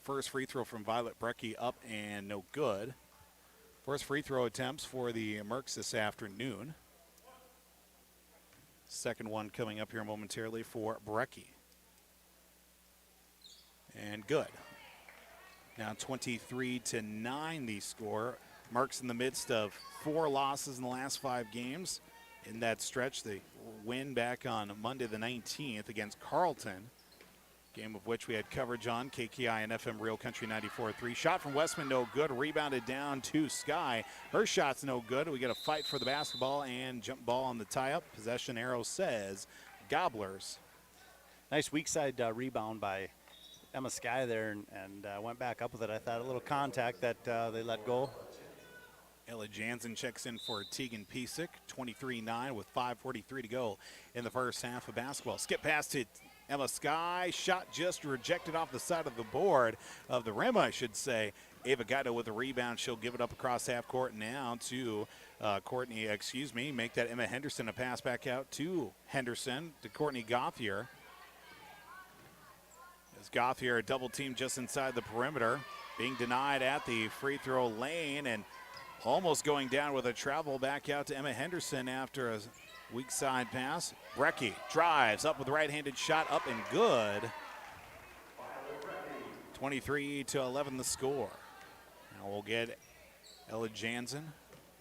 First free throw from Violet Brecky up and no good. First free throw attempts for the Mercs this afternoon. Second one coming up here momentarily for Brecky. And good. Now 23-9 the score. Mercs in the midst of 4 losses in the last 5 games. In that stretch, they win back on Monday the 19th against Carleton. Game of which we had coverage on KKI and FM Real Country 94.3. Shot from Westman, no good. Rebounded down to Sky. Her shot's no good. We get a fight for the basketball and jump ball on the tie-up. Possession arrow says Gobblers. Nice weak side rebound by Emma Sky there and went back up with it. I thought a little contact that they let go. Ella Jansen checks in for Tegan Pisek. 23-9 with 5:43 to go in the first half of basketball. Skip pass to Emma Sky, shot just rejected off the side of the board, of the rim, I should say. Ava Gato with a rebound. She'll give it up across half court now to Courtney, make that Emma Henderson a pass back out to Henderson, to Courtney Gauthier. As Gauthier double team just inside the perimeter, being denied at the free throw lane and almost going down with a travel back out to Emma Henderson after a weak side pass. Brecky drives up with a right-handed shot, up and good. 23-11 the score. Now we'll get Ella Jansen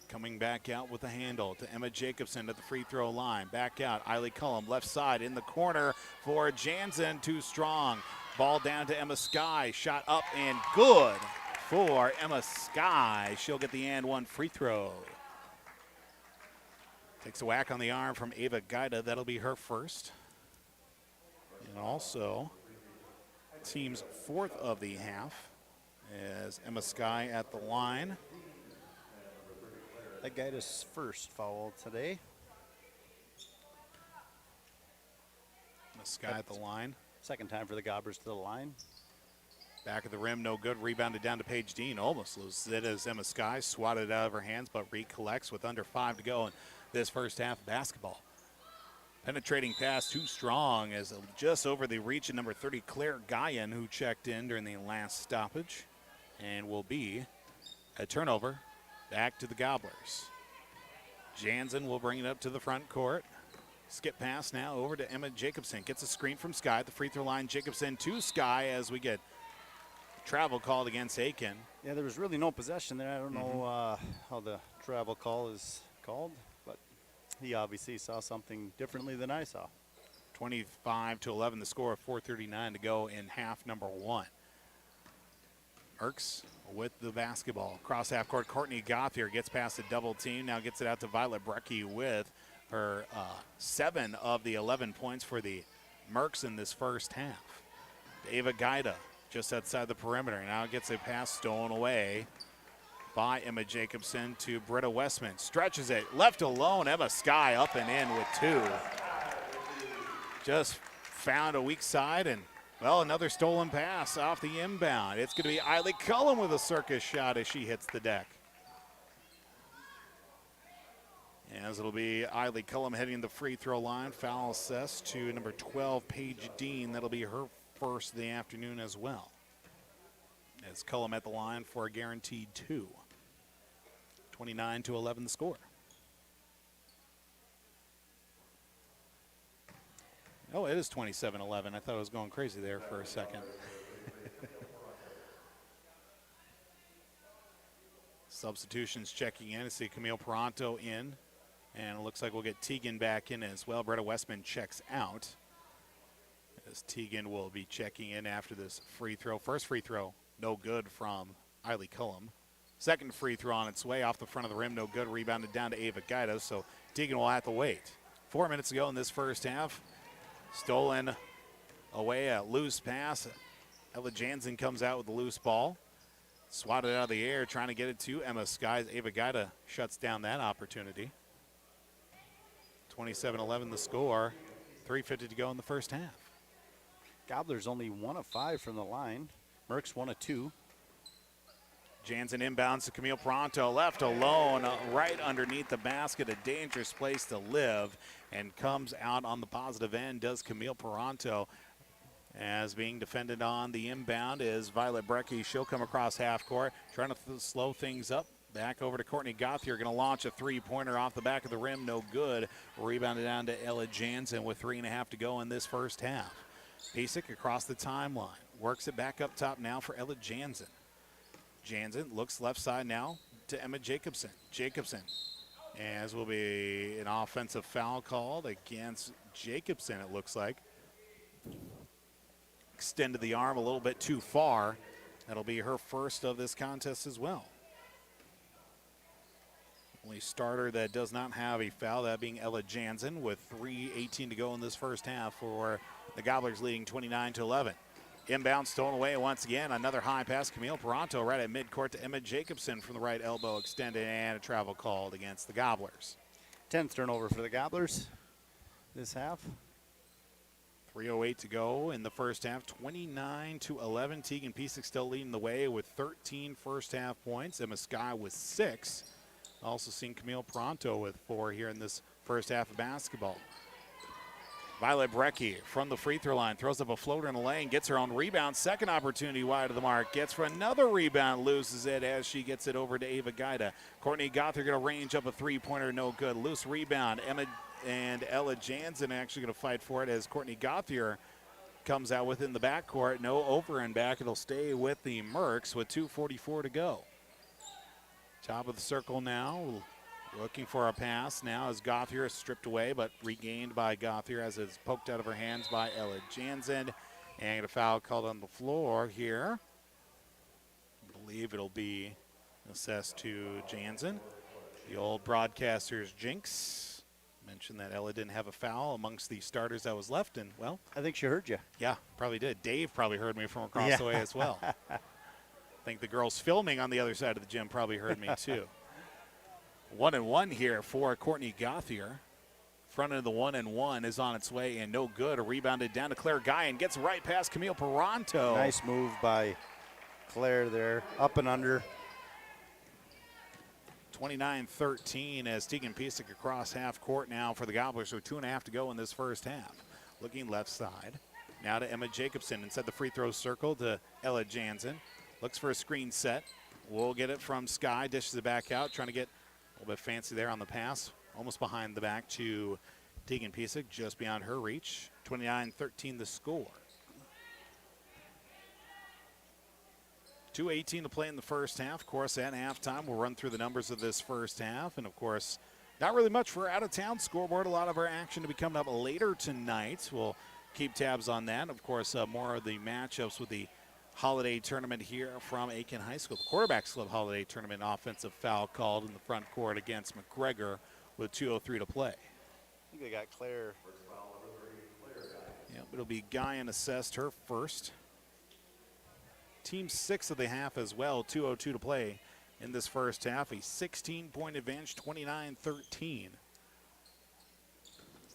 coming back out with the handle to Emma Jacobson at the free throw line. Back out, Eiley Cullum, left side in the corner for Jansen, too strong. Ball down to Emma Sky, shot up and good for Emma Sky. She'll get the and one free throw. Takes a whack on the arm from Ava Gaida. That'll be her first. And also, team's 4th of the half as Emma Sky at the line. That Gaida's first foul today. Emma Sky at the line. Second time for the Gobbers to the line. Back of the rim, no good. Rebounded down to Paige Dean. Almost loses it as Emma Sky swatted out of her hands, but recollects with under 5 to go in this first half of basketball. Penetrating pass too strong as just over the reach of number 30, Claire Guyan, who checked in during the last stoppage, and will be a turnover back to the Gobblers. Jansen will bring it up to the front court. Skip pass now over to Emma Jacobson. Gets a screen from Sky at the free throw line. Jacobson to Sky as we get travel called against Aitkin. Yeah, there was really no possession there. I don't know how the travel call is called, but he obviously saw something differently than I saw. 25-11 the score, 4:39 to go in half number 1. Mercs with the basketball. Cross half court, Courtney Gauthier gets past the double team. Now gets it out to Violet Brecky with her 7 of the 11 points for the Mercs in this first half. Ava Gaida just outside the perimeter. Now gets a pass stolen away by Emma Jacobson to Britta Westman. Stretches it, left alone. Emma Sky up and in with 2. Just found a weak side and, well, another stolen pass off the inbound. It's going to be Eiley Cullum with a circus shot as she hits the deck. As it'll be Eiley Cullum heading the free throw line. Foul assessed to number 12, Paige Dean. That'll be her first of the afternoon as well. As Cullum at the line for a guaranteed 2. 29-11 the score. Oh, it is 27-11. I thought I was going crazy there for a second. Substitutions checking in. I see Camille Peranto in And it looks like we'll get Tegan back in as well. Bretta Westman checks out, as Tegan will be checking in after this free throw. First free throw, no good from Eiley Cullum. Second free throw on its way off the front of the rim, no good. Rebounded down to Ava Guida, so Tegan will have to wait. 4 minutes ago in this first half. Stolen away, a loose pass. Ella Jansen comes out with the loose ball. Swatted out of the air, trying to get it to Emma Skies. Ava Guida shuts down that opportunity. 27-11 the score. 3:50 to go in the first half. Gobblers only 1 of 5 from the line. Merck's 1 of 2. Jansen inbounds to Camille Pronto, left alone, right underneath the basket, a dangerous place to live, and comes out on the positive end, does Camille Pronto. As being defended on the inbound is Violet Brecky. She'll come across half court, trying to slow things up. Back over to Courtney Gauthier, going to launch a three-pointer off the back of the rim, no good. Rebounded down to Ella Jansen with 3.5 to go in this first half. Piesic across the timeline, works it back up top now for Ella Jansen. Jansen looks left side now to Emma Jacobson. Jacobson, as will be an offensive foul called against Jacobson, it looks like. Extended the arm a little bit too far. That'll be her first of this contest as well. Only starter that does not have a foul, that being Ella Jansen, with 3:18 to go in this first half for the Gobblers, leading 29-11. Inbound stolen away once again. Another high pass. Camille Pronto right at midcourt to Emma Jacobson from the right elbow extended, and a travel called against the Gobblers. 10th turnover for the Gobblers this half. 3:08 to go in the first half. 29-11. Tegan Piesic still leading the way with 13 first half points. Emma Sky with 6. Also seen Camille Pronto with 4 here in this first half of basketball. Violet Brecky from the free throw line throws up a floater in the lane, gets her own rebound. Second opportunity wide of the mark, gets for another rebound, loses it as she gets it over to Ava Guida. Courtney Gauthier going to range up a three-pointer, no good. Loose rebound. Emma and Ella Jansen actually going to fight for it as Courtney Gauthier comes out within the backcourt. No over and back. It'll stay with the Mercs with 2:44 to go. Top of the circle now. Looking for a pass now as Gauthier is stripped away, but regained by Gauthier as it's poked out of her hands by Ella Jansen. And a foul called on the floor here. I believe it'll be assessed to Jansen. The old broadcaster's jinx. Mentioned that Ella didn't have a foul amongst the starters that was left, and, well, I think she heard you. Yeah, probably did. Dave probably heard me from across the way as well. I think the girls filming on the other side of the gym probably heard me too. 1-1 here for Courtney Gauthier. Front of the 1-1 is on its way and no good. Rebounded down to Claire Guy and gets right past Camille Pronto. Nice move by Claire there, up and under. 29-13 as Tegan Piesic across half court now for the Gobblers, so 2.5 to go in this first half. Looking left side. Now to Emma Jacobson inside the free throw circle to Ella Jansen. Looks for a screen set. We'll get it from Sky. Dishes it back out. Trying to get a little bit fancy there on the pass. Almost behind the back to Tegan Piesic. Just beyond her reach. 29-13 the score. 2:18 to play in the first half. Of course, at halftime, we'll run through the numbers of this first half. And, of course, not really much for out-of-town scoreboard. A lot of our action to be coming up later tonight. We'll keep tabs on that. Of course, more of the matchups with the holiday tournament here from Aitkin High School. The Quarterbacks Club Holiday Tournament offensive foul called in the front court against McGregor with 2:03 to play. I think they got Claire. Yeah, it'll be Guyan assessed her first. Team 6 of the half as well, 2:02 to play in this first half. A 16-point advantage, 29-13.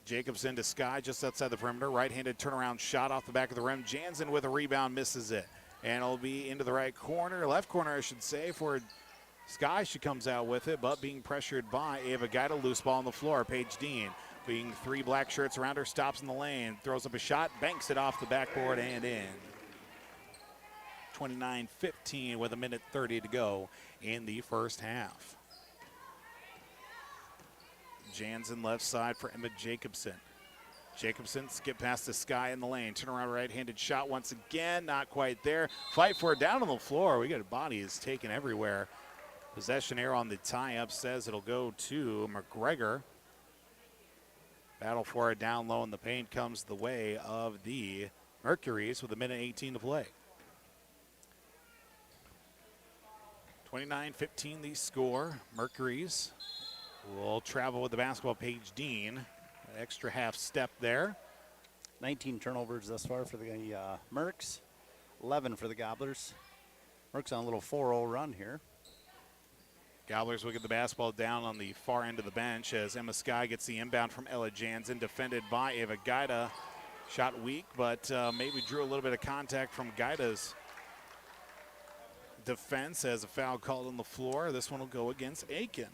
Jacobson to Sky just outside the perimeter. Right-handed turnaround shot off the back of the rim. Jansen with a rebound misses it. And it'll be into the right corner, left corner I should say, for Sky. She comes out with it, but being pressured by Ava Guida. Loose ball on the floor. Paige Dean, being 3 black shirts around her, stops in the lane, throws up a shot, banks it off the backboard and in. 29-15 with 1:30 to go in the first half. Jansen left side for Emma Jacobson. Jacobson skip past the Sky in the lane. Turn around right-handed shot once again. Not quite there. Fight for it down on the floor. We got a body is taken everywhere. Possession error on the tie-up says it'll go to McGregor. Battle for it down low in the paint comes the way of the Mercuries with 1:18 to play. 29-15 the score. Mercuries will travel with the basketball. Paige Dean, an extra half step there. 19 turnovers thus far for the Mercs, 11 for the Gobblers. Mercs on a little 4-0 run here. Gobblers will get the basketball down on the far end of the bench as Emma Sky gets the inbound from Ella Jansen, defended by Ava Gaida. Shot weak, but maybe drew a little bit of contact from Gaida's defense as a foul called on the floor. This one will go against Aitkin.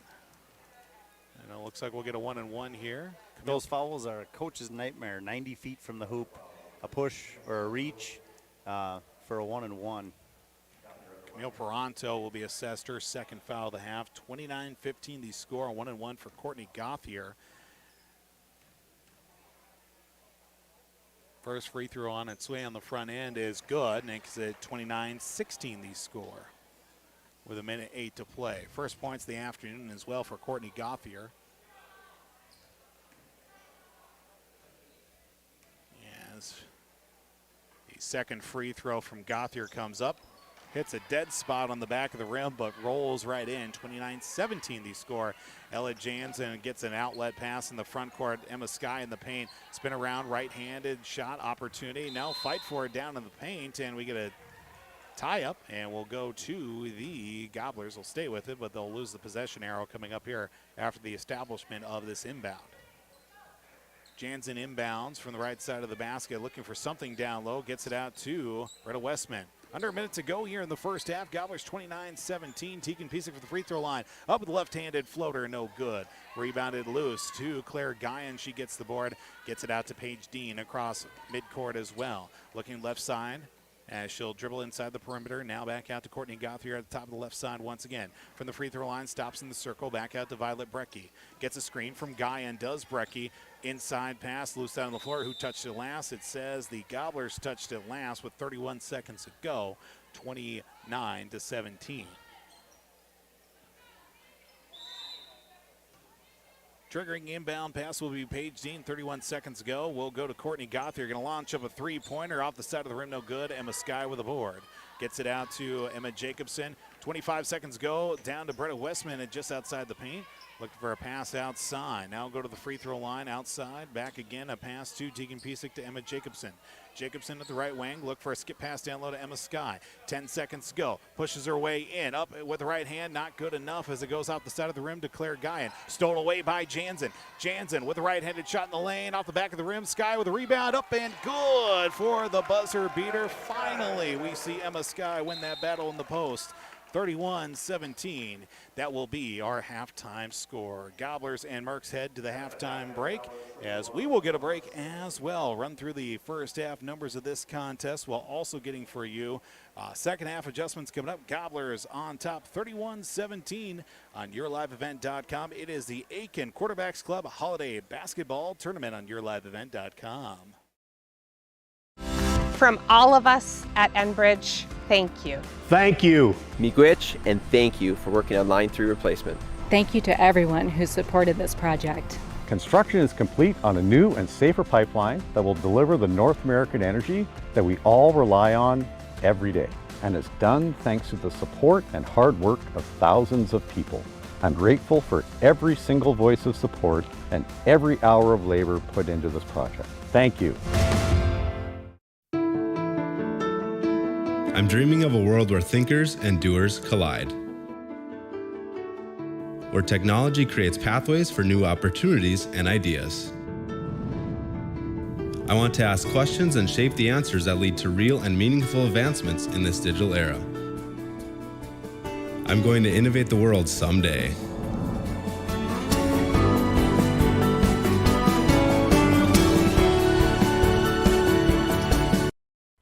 And it looks like we'll get a 1-and-1 here. Those fouls are a coach's nightmare. 90 feet from the hoop, a push or a reach for a 1-and-1. Camille Peranto will be assessed her second foul of the half. 29-15 the score, 1-and-1 for Courtney Gauthier. First free throw on its way on the front end is good. Makes it 29-16 the score with 1:08 to play. First points of the afternoon as well for Courtney Gauthier. As the second free throw from Gauthier comes up. Hits a dead spot on the back of the rim, but rolls right in. 29-17 the score. Ella Jansen gets an outlet pass in the front court. Emma Sky in the paint. Spin around, right-handed shot opportunity. Now fight for it down in the paint, and we get a tie-up, and we'll go to the Gobblers. Will stay with it, but they'll lose the possession arrow coming up here after the establishment of this inbound. Jansen inbounds from the right side of the basket, looking for something down low. Gets it out to Britta Westman. Under a minute to go here in the first half. Gobblers 29-17. Tegan Piesick for the free throw line. Up with the left-handed floater, no good. Rebounded loose to Claire Guyan. She gets the board. Gets it out to Paige Dean across midcourt as well. Looking left side as she'll dribble inside the perimeter. Now back out to Courtney Gauthier at the top of the left side once again. From the free throw line, stops in the circle. Back out to Violet Brecky. Gets a screen from Guyan. Does Brecky. Inside pass, loose out on the floor. Who touched it last? It says the Gobblers touched it last with 31 seconds to go. 29-17. Triggering inbound pass will be Paige Dean. 31 seconds ago. We'll go to Courtney Gauthier. Going to launch up a three-pointer off the side of the rim. No good. Emma Sky with a board. Gets it out to Emma Jacobson. 25 seconds ago. Down to Britta Westman and just outside the paint. Looking for a pass outside. Now go to the free throw line outside. Back again. A pass to Tegan Piesick to Emma Jacobson. Jacobson at the right wing. Look for a skip pass down low to Emma Sky. 10 seconds to go. Pushes her way in. Up with the right hand. Not good enough as it goes off the side of the rim to Claire Guyan. Stolen away by Jansen. Jansen with a right-handed shot in the lane. Off the back of the rim. Sky with a rebound. Up and good for the buzzer beater. Finally, we see Emma Sky win that battle in the post. 31-17. That will be our halftime score. Gobblers and Mercs head to the halftime break as we will get a break as well. Run through the first half numbers of this contest while also getting for you second half adjustments coming up. Gobblers on top 31-17 on YourLiveEvent.com. It is the Aitkin Quarterbacks Club Holiday Basketball Tournament on YourLiveEvent.com. From all of us at Enbridge, thank you. Thank you. Miigwech, and thank you for working on Line 3 replacement. Thank you to everyone who supported this project. Construction is complete on a new and safer pipeline that will deliver the North American energy that we all rely on every day. And it's done thanks to the support and hard work of thousands of people. I'm grateful for every single voice of support and every hour of labor put into this project. Thank you. I'm dreaming of a world where thinkers and doers collide. Where technology creates pathways for new opportunities and ideas. I want to ask questions and shape the answers that lead to real and meaningful advancements in this digital era. I'm going to innovate the world someday.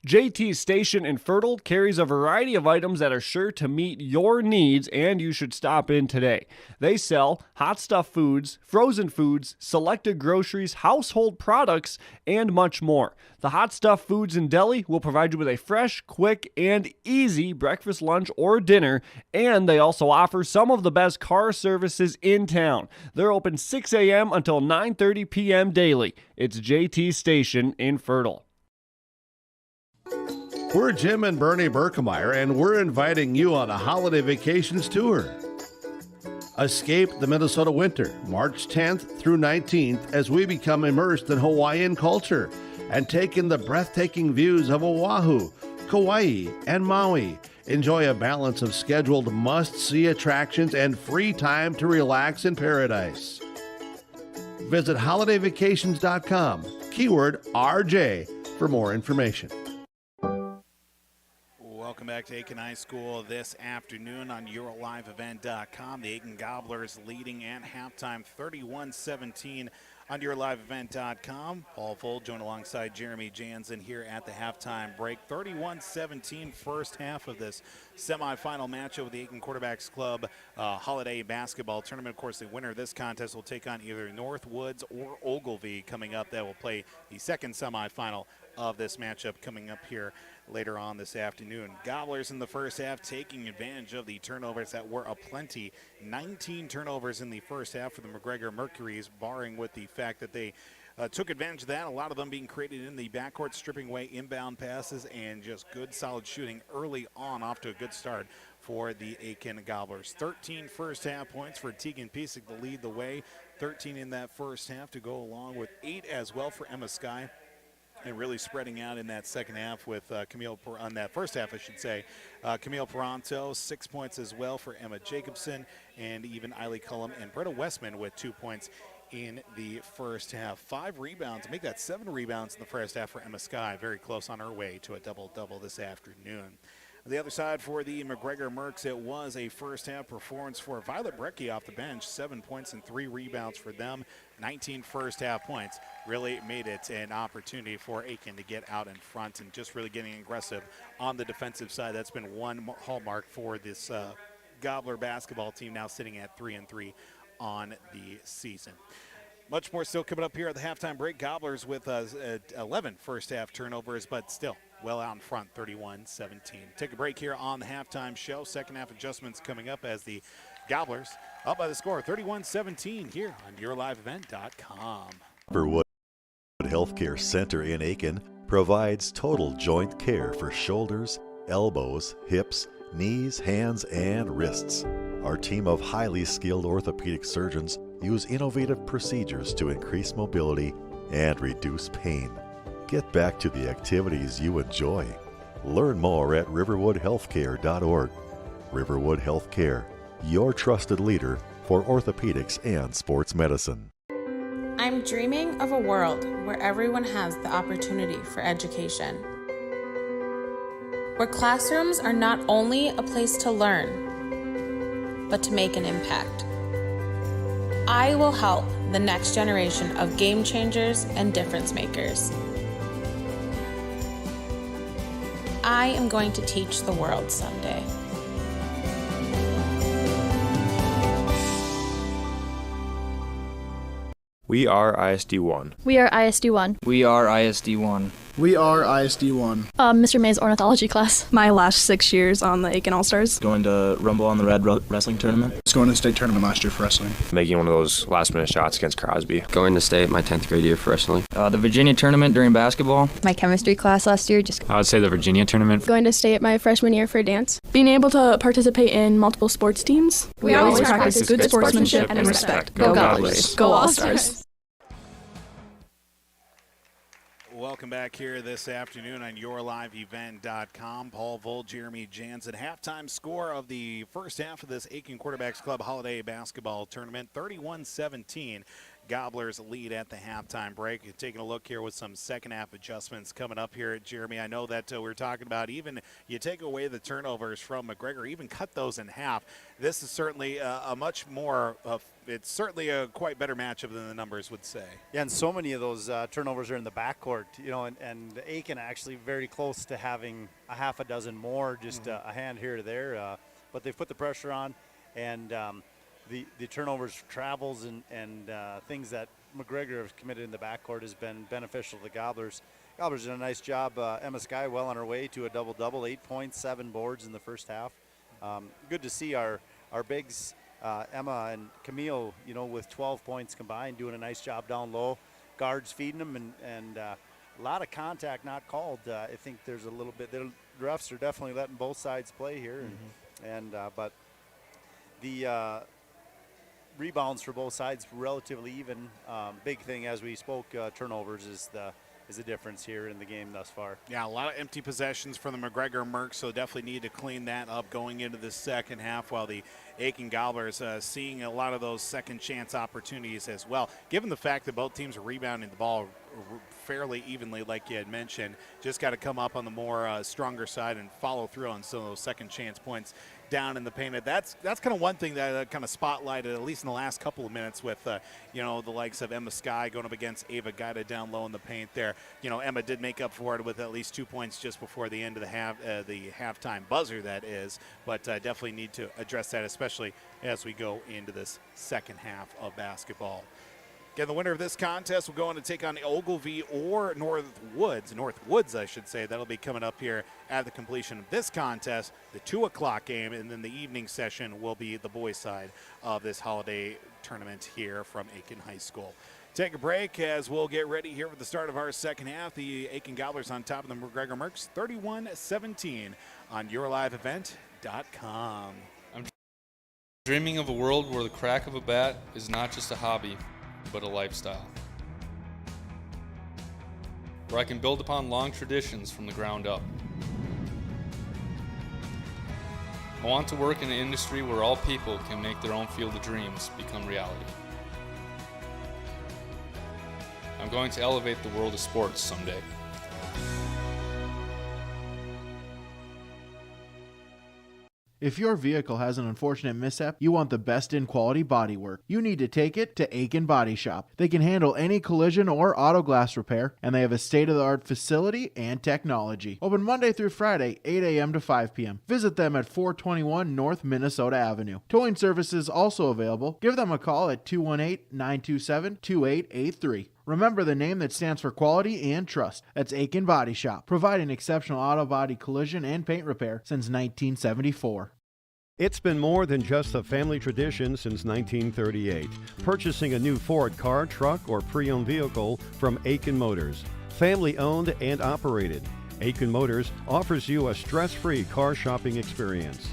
JT's Station in Fertile carries a variety of items that are sure to meet your needs, and you should stop in today. They sell hot stuff foods, frozen foods, selected groceries, household products, and much more. The Hot Stuff Foods and Deli will provide you with a fresh, quick, and easy breakfast, lunch, or dinner, and they also offer some of the best car services in town. They're open 6 a.m. until 9:30 p.m. daily. It's JT's Station in Fertile. We're Jim and Bernie Berkemeyer, and we're inviting you on a holiday vacations tour. Escape the Minnesota winter, March 10th through 19th, as we become immersed in Hawaiian culture and take in the breathtaking views of Oahu, Kauai, and Maui. Enjoy a balance of scheduled must-see attractions and free time to relax in paradise. Visit holidayvacations.com, keyword RJ, for more information. Welcome back to Aitkin High School this afternoon on YourLiveEvent.com. The Aitkin Gobblers leading at halftime 31-17 on YourLiveEvent.com. Paul Fold joined alongside Jeremy Jansen here at the halftime break. 31-17 first half of this semifinal matchup with the Aitkin Quarterbacks Club Holiday Basketball Tournament. Of course, the winner of this contest will take on either Northwoods or Ogilvie coming up. That will play the second semifinal of this matchup coming up here later on this afternoon. Gobblers in the first half taking advantage of the turnovers that were aplenty. 19 turnovers in the first half for the McGregor Mercuries, barring with the fact that they took advantage of that. A lot of them being created in the backcourt, stripping away inbound passes, and just good solid shooting early on, off to a good start for the Aitkin Gobblers. 13 first half points for Tegan Piesick to lead the way. 13 in that first half to go along with 8 as well for Emma Skye. And really spreading out in that second half with on that first half, I should say. Camille Peranto, 6 points as well for Emma Jacobson, and even Eiley Cullum and Britta Westman with 2 points in the first half. 5 rebounds, make that 7 rebounds in the first half for Emma Skye. Very close on her way to a double-double this afternoon. On the other side for the McGregor Mercs, it was a first-half performance for Violet Brecky off the bench. 7 points and 3 rebounds for them. 19 first-half points really made it an opportunity for Aitkin to get out in front and just really getting aggressive on the defensive side. That's been one hallmark for this Gobbler basketball team, now sitting at 3-3 on the season. Much more still coming up here at the halftime break. Gobblers with 11 first-half turnovers, but still well out in front, 31-17. Take a break here on the halftime show. Second half adjustments coming up as the Gobblers up by the score, 31-17 here on YourLiveEvent.com. Riverwood Healthcare Center in Aitkin provides total joint care for shoulders, elbows, hips, knees, hands, and wrists. Our team of highly skilled orthopedic surgeons use innovative procedures to increase mobility and reduce pain. Get back to the activities you enjoy. Learn more at riverwoodhealthcare.org. Riverwood Healthcare, your trusted leader for orthopedics and sports medicine. I'm dreaming of a world where everyone has the opportunity for education. Where classrooms are not only a place to learn, but to make an impact. I will help the next generation of game changers and difference makers. I am going to teach the world someday. We are ISD 1. We are ISD 1. We are ISD 1. We are ISD 1. Mr. May's ornithology class. My last 6 years on the Aitkin All-Stars. Going to Rumble on the Red wrestling tournament. I was going to the state tournament last year for wrestling. Making one of those last-minute shots against Crosby. Going to state my 10th grade year for wrestling. The Virginia tournament during basketball. My chemistry class last year. I would say the Virginia tournament. Going to state my freshman year for dance. Being able to participate in multiple sports teams. We always practice good sportsmanship and respect. Go Gobblers. Go All-Stars. Welcome back here this afternoon on YourLiveEvent.com. Paul Vold, Jeremy Jansen. Halftime score of the first half of this Aitkin Quarterbacks Club Holiday Basketball Tournament, 31-17. Gobblers lead at the halftime break. Taking a look here with some second half adjustments coming up here, Jeremy. I know that we're talking about even you take away the turnovers from McGregor, even cut those in half. This is certainly a much more it's certainly a quite better matchup than the numbers would say. Yeah, and so many of those turnovers are in the backcourt, and Aitkin actually very close to having a half a dozen more, just a hand here or there. But they've put the pressure on, and the turnovers, travels, and things that McGregor has committed in the backcourt has been beneficial to the Gobblers. Gobblers did a nice job. Emma Skye well on her way to a double-double, 8 points, 7 boards in the first half. Good to see our bigs, Emma and Camille, with 12 points combined, doing a nice job down low. Guards feeding them, and a lot of contact not called. I think there's a little bit. The refs are definitely letting both sides play here, but the rebounds for both sides relatively even. Big thing, as we spoke, turnovers is the difference here in the game thus far. Yeah, a lot of empty possessions for the McGregor Mercs, so definitely need to clean that up going into the second half, while the Aitkin Gobblers seeing a lot of those second chance opportunities as well. Given the fact that both teams are rebounding the ball fairly evenly, like you had mentioned, just got to come up on the more stronger side and follow through on some of those second chance points down in the paint. That's kind of one thing that kind of spotlighted, at least in the last couple of minutes, with the likes of Emma Skye going up against Ava Gaida down low in the paint there. Emma did make up for it with at least 2 points just before the end of the halftime buzzer, that is, but definitely need to address that, especially as we go into this second half of basketball. Again, the winner of this contest will go on to take on Ogilvie or Northwoods, I should say. That'll be coming up here at the completion of this contest, the 2 o'clock game, and then the evening session will be the boys' side of this holiday tournament here from Aitkin High School. Take a break as we'll get ready here for the start of our second half. The Aitkin Gobblers on top of the McGregor Mercs, 31-17 on YourLiveEvent.com. I'm dreaming of a world where the crack of a bat is not just a hobby, but a lifestyle, where I can build upon long traditions from the ground up. I want to work in an industry where all people can make their own field of dreams become reality. I'm going to elevate the world of sports someday. If your vehicle has an unfortunate mishap, you want the best in quality bodywork. You need to take it to Aitkin Body Shop. They can handle any collision or auto glass repair, and they have a state-of-the-art facility and technology. Open Monday through Friday, 8 a.m. to 5 p.m. Visit them at 421 North Minnesota Avenue. Towing services also available. Give them a call at 218-927-2883. Remember the name that stands for quality and trust. That's Aitkin Body Shop, providing exceptional auto body collision and paint repair since 1974. It's been more than just a family tradition since 1938. Purchasing a new Ford car, truck, or pre-owned vehicle from Aitkin Motors. Family owned and operated. Aitkin Motors offers you a stress-free car shopping experience.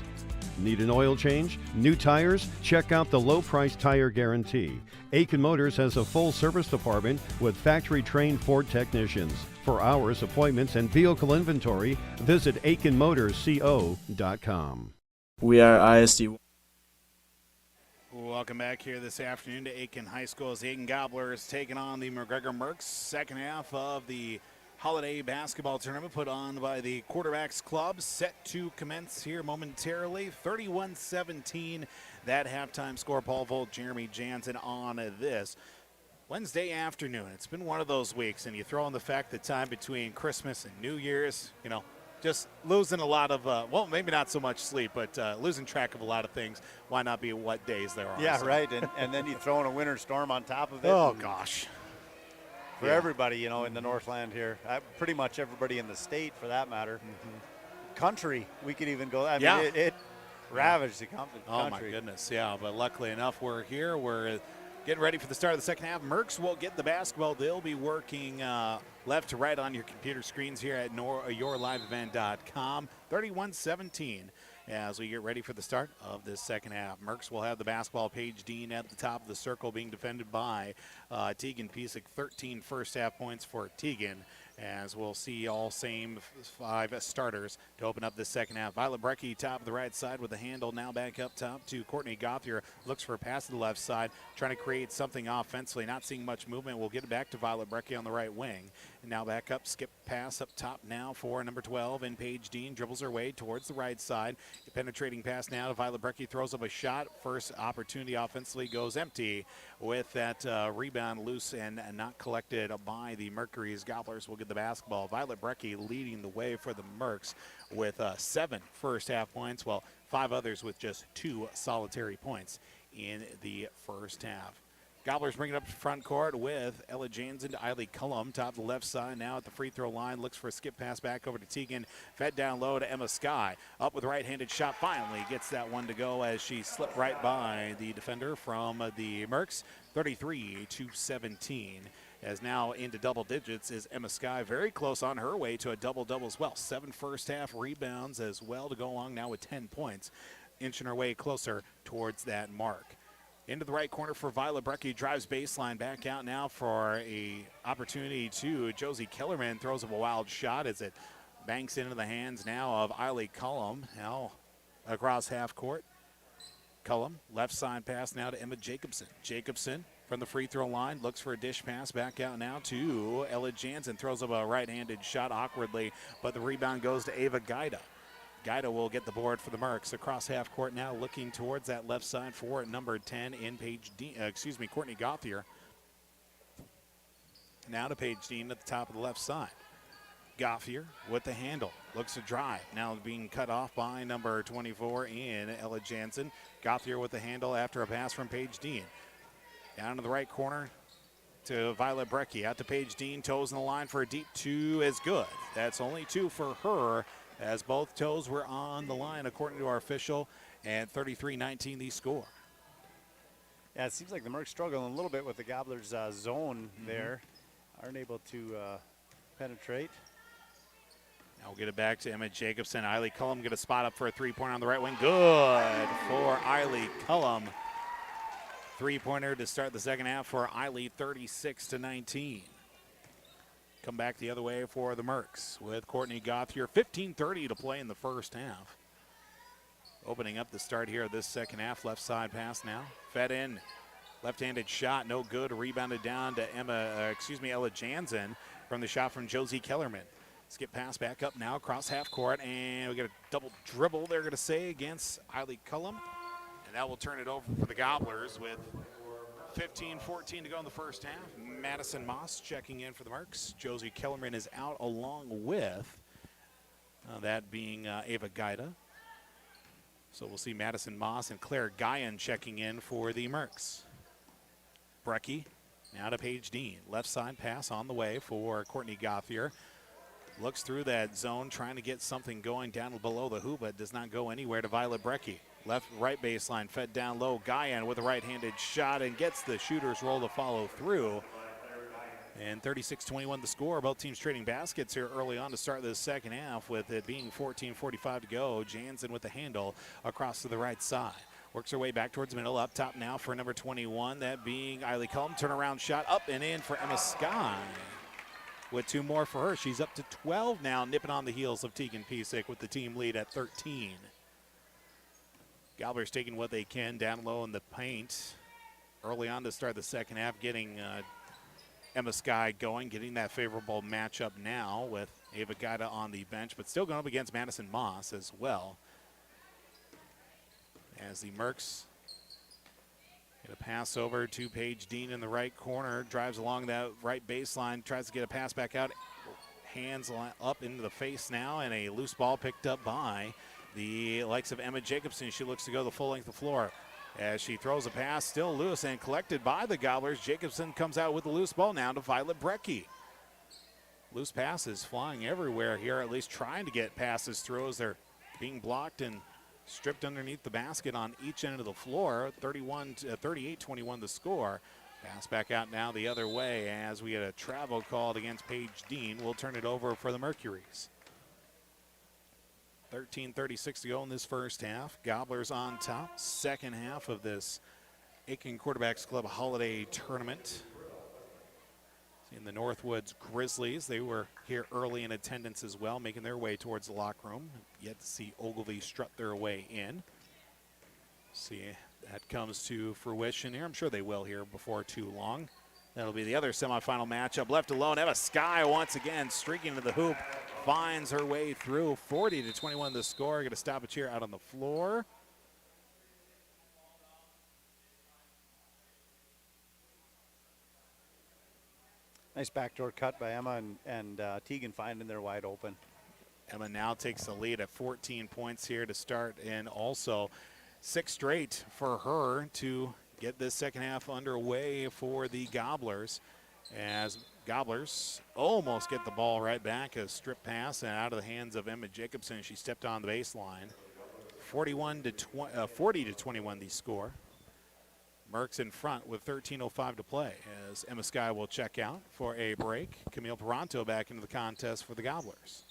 Need an oil change? New tires? Check out the low-price tire guarantee. Aitkin Motors has a full service department with factory-trained Ford technicians. For hours, appointments, and vehicle inventory, visit AitkinMotorsCO.com. We are ISD. Welcome back here this afternoon to Aitkin High School as Aitkin Gobblers taking on the McGregor Mercs. Second half of the holiday basketball tournament put on by the Quarterbacks Club, set to commence here momentarily. 31-17, that halftime score. Paul Volt, Jeremy Jansen on this Wednesday afternoon. It's been one of those weeks, and you throw in the fact that time between Christmas and New Year's, just losing a lot of, maybe not so much sleep, but losing track of a lot of things. Why not be what days there are? Yeah, so. Right, and then you throw in a winter storm on top of it. Oh, gosh. For everybody, in the Northland here, pretty much everybody in the state, for that matter. Country, we could even go. I mean, it ravaged the country. Oh my goodness, yeah. But luckily enough, we're here. We're getting ready for the start of the second half. Mercs will get the basketball. They'll be working left to right on your computer screens here at YourLiveEvent.com. 31-17. As we get ready for the start of this second half. Mercs will have the basketball. Paige Dean at the top of the circle being defended by Tegan Piesick. 13 first half points for Tegan. as we'll see all same 5 starters to open up the second half. Violet Brecky top of the right side with the handle, now back up top to Courtney Gothier. Looks for a pass to the left side, trying to create something offensively. Not seeing much movement. We'll get it back to Violet Brecky on the right wing. And now back up, skip pass up top now for number 12 in Paige Dean. Dribbles her way towards the right side. Penetrating pass now to Violet Brecky. Throws up a shot. First opportunity offensively goes empty with that rebound loose and not collected by the Mercury's. Gobblers will get the basketball. Violet Brecky leading the way for the Mercs with 7 first half points, while 5 others with just 2 solitary points in the first half. Gobblers bring it up to front court with Ella Jansen to Eiley Cullum. Top of the left side now at the free throw line. Looks for a skip pass back over to Tegan. Fed down low to Emma Sky. Up with a right-handed shot. Finally gets that one to go as she slipped right by the defender from the Mercs. 33-17. As now into double digits is Emma Sky. Very close on her way to a double-double as well. 7 first half rebounds as well to go along now with 10 points. Inching her way closer towards that mark. Into the right corner for Violet Brecky, drives baseline, back out now for a opportunity to Josie Kellerman. Throws up a wild shot as it banks into the hands now of Eiley Cullum. Now across half court. Cullum, left side pass now to Emma Jacobson. Jacobson from the free throw line, looks for a dish pass, back out now to Ella Jansen. Throws up a right-handed shot awkwardly, but the rebound goes to Ava Gaida. Gaida will get the board for the Mercs. Across half court now, looking towards that left side for number 10 in Courtney Gothier. Now to Paige Dean at the top of the left side. Gothier with the handle, looks to drive. Now being cut off by number 24 in Ella Jansen. Gothier with the handle after a pass from Paige Dean. Down to the right corner to Violet Brecky. Out to Paige Dean, toes in the line for a deep 2 is good. That's only 2 for her, as both toes were on the line according to our official, and 33-19 the score. Yeah, it seems like the Mercs struggling a little bit with the Gobblers zone there. Aren't able to penetrate. Now we'll get it back to Emma Jacobson. Eiley Cullum get a spot up for a three-pointer on the right wing. Good for Eiley Cullum. Three-pointer to start the second half for Eiley, 36-19. Come back the other way for the Mercs with Courtney Gothier. 15:30 to play in the first half. Opening up the start here of this second half. Left side pass now. Fed in. Left-handed shot, no good. Rebounded down to Ella Jansen from the shot from Josie Kellerman. Skip pass back up now across half court, and we get a double dribble, they're going to say, against Eiley Cullum. And that will turn it over for the Gobblers with 15-14 to go in the first half. Madison Moss checking in for the Mercs. Josie Kellerman is out along with that being Ava Gaida. So we'll see Madison Moss and Claire Guyan checking in for the Mercs. Brecky now to Paige Dean. Left side pass on the way for Courtney Gothier. Looks through that zone, trying to get something going down below the hoop, but does not go anywhere to Violet Brecky. Right baseline, fed down low. Guyan with a right-handed shot and gets the shooter's roll to follow through. And 36-21 the score. Both teams trading baskets here early on to start the second half, with it being 14:45 to go. Jansen with the handle across to the right side. Works her way back towards the middle. Up top now for number 21, that being Eiley Cullum. Turnaround shot up and in for Emma Sky. With 2 more for her. She's up to 12 now, nipping on the heels of Tegan Piesick with the team lead at 13. Gobblers taking what they can down low in the paint early on to start the second half, getting Emma Sky going, getting that favorable matchup now with Ava Gaida on the bench, but still going up against Madison Moss as well. As the Mercs get a pass over to Paige Dean in the right corner, drives along that right baseline, tries to get a pass back out, hands up into the face now, and a loose ball picked up by the likes of Emma Jacobson. She looks to go the full length of the floor as she throws a pass, still loose and collected by the Gobblers. Jacobson comes out with the loose ball now to Violet Brecky. Loose passes flying everywhere here, at least trying to get passes through as they're being blocked and stripped underneath the basket on each end of the floor. 38-21 the score. Pass back out now the other way as we get a travel called against Paige Dean. We'll turn it over for the Mercuries. 13:36 to go in this first half. Gobblers on top. Second half of this Aitkin Quarterbacks Club Holiday Tournament. in the Northwoods Grizzlies. They were here early in attendance as well, making their way towards the locker room. Yet to see Ogilvy strut their way in. See, that comes to fruition here. I'm sure they will here before too long. That'll be the other semifinal matchup. Left alone, Emma Sky once again streaking to the hoop. Finds her way through. 40-21 the score. Going to stop a cheer out on the floor. Nice backdoor cut by Emma and Tegan finding their wide open. Emma now takes the lead at 14 points here to start, and also 6 straight for her to get this second half underway for the Gobblers, as Gobblers almost get the ball right back. A strip pass and out of the hands of Emma Jacobson. She stepped on the baseline. 40-21 the score. Merck's in front with 13:05 to play as Emma Sky will check out for a break. Camille Peranto back into the contest for the Gobblers.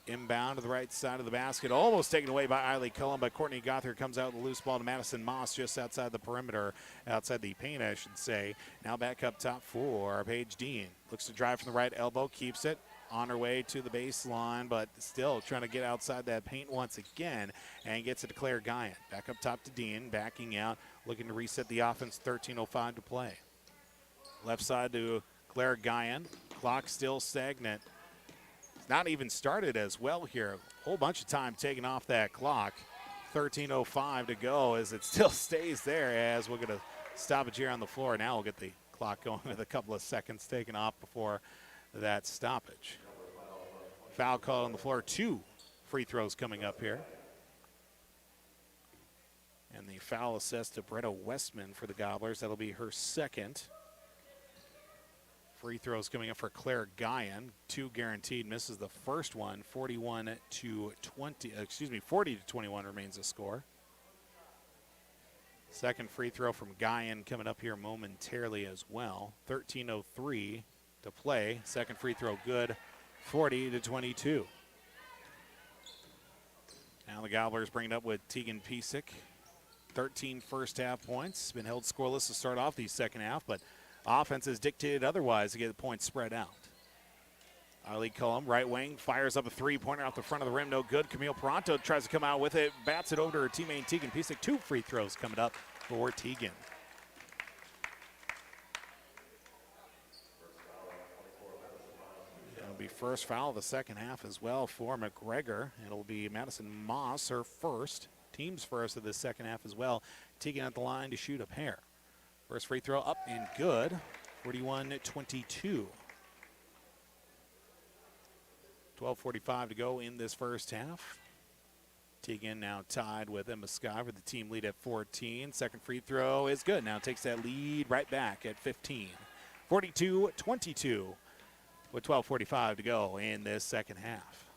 Inbound to the right side of the basket, almost taken away by Eiley Cullen, but Courtney Gothier comes out with a loose ball to Madison Moss just outside the perimeter, outside the paint, I should say. Now back up top for Paige Dean. Looks to drive from the right elbow, keeps it on her way to the baseline, but still trying to get outside that paint once again, and gets it to Claire Guyan. Back up top to Dean, backing out, looking to reset the offense, 13:05 to play. Left side to Claire Guyan. Clock still stagnant. Not even started as well here. A whole bunch of time taken off that clock. 13:05 to go as it still stays there, as we're going to stop it here on the floor. Now we'll get the clock going with a couple of seconds taken off before that stoppage. Foul call on the floor. 2 free throws coming up here. And the foul assessed to Bretta Westman for the Gobblers. That'll be her second. Free throws coming up for Claire Guyan. 2 guaranteed, misses the first one. 40-21 remains the score. Second free throw from Guyan coming up here momentarily as well. 13:03 to play. Second free throw good. 40-22. Now the Gobblers bring it up with Tegan Piesick. 13 first half points. Been held scoreless to start off the second half, but offense has dictated otherwise to get the points spread out. Eiley Cullum, right wing, fires up a three-pointer off the front of the rim. No good. Camille Peranto tries to come out with it. Bats it over to her teammate Tegan Piesick. 2 free throws coming up for Tegan. It'll be first foul of the second half as well for McGregor. It'll be Madison Moss, her first. Team's first of the second half as well. Tegan at the line to shoot a pair. First free throw up and good. 41-22. 12:45 to go in this first half. Tegan now tied with Emma Sky for the team lead at 14. Second free throw is good. Now takes that lead right back at 15. 42-22 with 12:45 to go in this second half.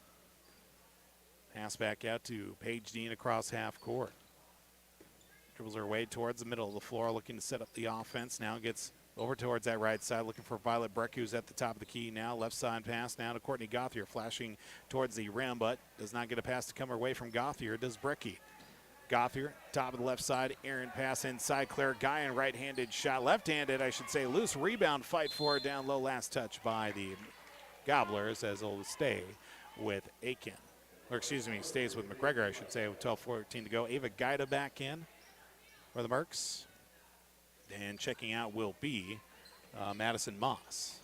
Pass back out to Paige Dean across half court. Dribbles her way towards the middle of the floor, looking to set up the offense. Now gets over towards that right side, looking for Violet Breck, who's at the top of the key now. Left side pass now to Courtney Gothier, flashing towards the rim, but does not get a pass to come her way from Gothier. Does Brecky. Gothier, top of the left side, errant pass inside. Claire Guyan, right-handed shot. Left-handed, I should say, loose rebound fight for it down low. Last touch by the Gobblers, as it'll stay with Aitkin. Or excuse me, stays with McGregor, I should say, with 12:14 to go. Ava Gaida back in for the Mercs. And checking out will be Madison Moss.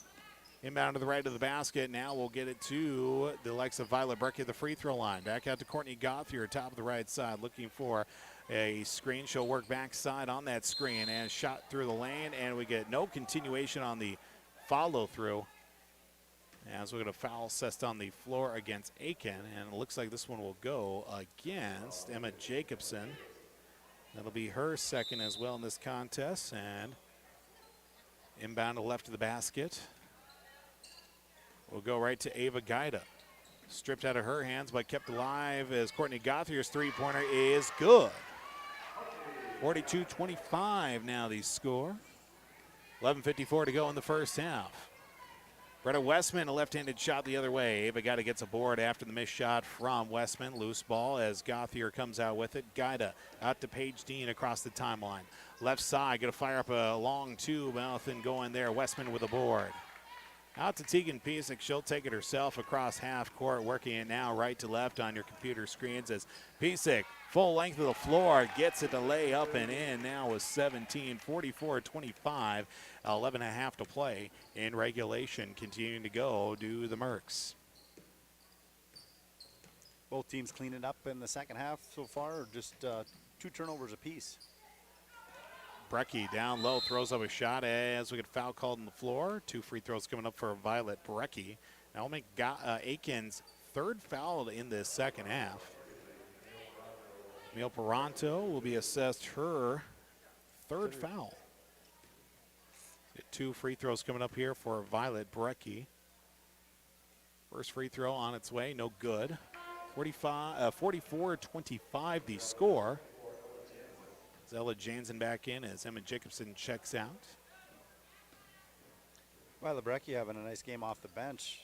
Inbound to the right of the basket. Now we'll get it to the likes of Violet Breck at the free throw line. Back out to Courtney Gothier, top of the right side, looking for a screen. She'll work backside on that screen and shot through the lane. And we get no continuation on the follow through, as we're going to foul assessed on the floor against Aitkin. And it looks like this one will go against Emma Jacobson. That'll be her second as well in this contest. And inbound to left of the basket. We'll go right to Ava Gaida. Stripped out of her hands, but kept alive as Courtney Gothier's three-pointer is good. 42-25 now the score. 11:54 to go in the first half. Bretta Westman, a left-handed shot the other way. Ava Gaida gets a board after the missed shot from Westman. Loose ball as Gothier comes out with it. Gaida out to Paige Dean across the timeline. Left side, going to fire up a long two. Nothing going there. Westman with a board. Out to Tegan Piesic. She'll take it herself across half court, working it now right to left on your computer screens as Piesic, full length of the floor, gets it to lay up and in now with 17, 44-25, 11.5 to play in regulation. Continuing to go do the Mercs. Both teams cleaning up in the second half so far, or just 2 turnovers apiece? Brecky down low, throws up a shot as we get foul called on the floor. 2 free throws coming up for Violet Brecky. That'll make Aitkin's 3rd foul in this second half. Emil Peranto will be assessed her 3rd foul. Get 2 free throws coming up here for Violet Brecky. First free throw on its way, no good. 44-25 the score. Ella Jansen back in as Emma Jacobson checks out. Violet Brecky having a nice game off the bench,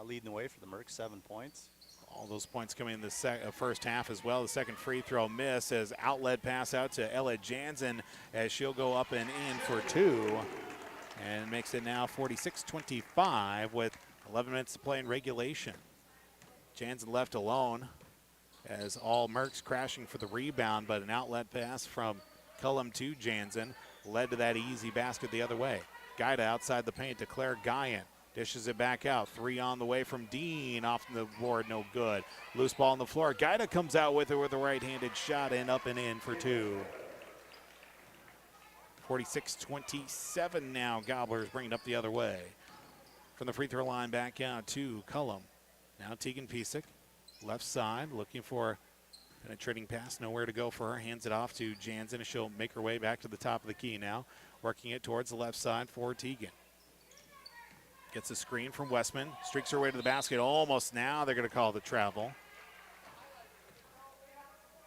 leading the way for the Mercs, 7 points. All those points coming in the first half as well. The second free throw miss as outlet pass out to Ella Jansen as she'll go up and in for 2. And makes it now 46-25 with 11 minutes to play in regulation. Jansen left alone as all Mercs crashing for the rebound, but an outlet pass from Cullum to Jansen led to that easy basket the other way. Gaida outside the paint to Claire Guyan. Dishes it back out. 3 on the way from Dean. Off the board, no good. Loose ball on the floor. Gaida comes out with it with a right-handed shot and up and in for 2. 46-27 now. Gobblers bring it up the other way. From the free throw line back out to Cullum. Now Tegan Piesic. Left side, looking for penetrating pass, nowhere to go for her. Hands it off to Jansen, and she'll make her way back to the top of the key now. Working it towards the left side for Tegan. Gets a screen from Westman, streaks her way to the basket. Almost now they're going to call the travel.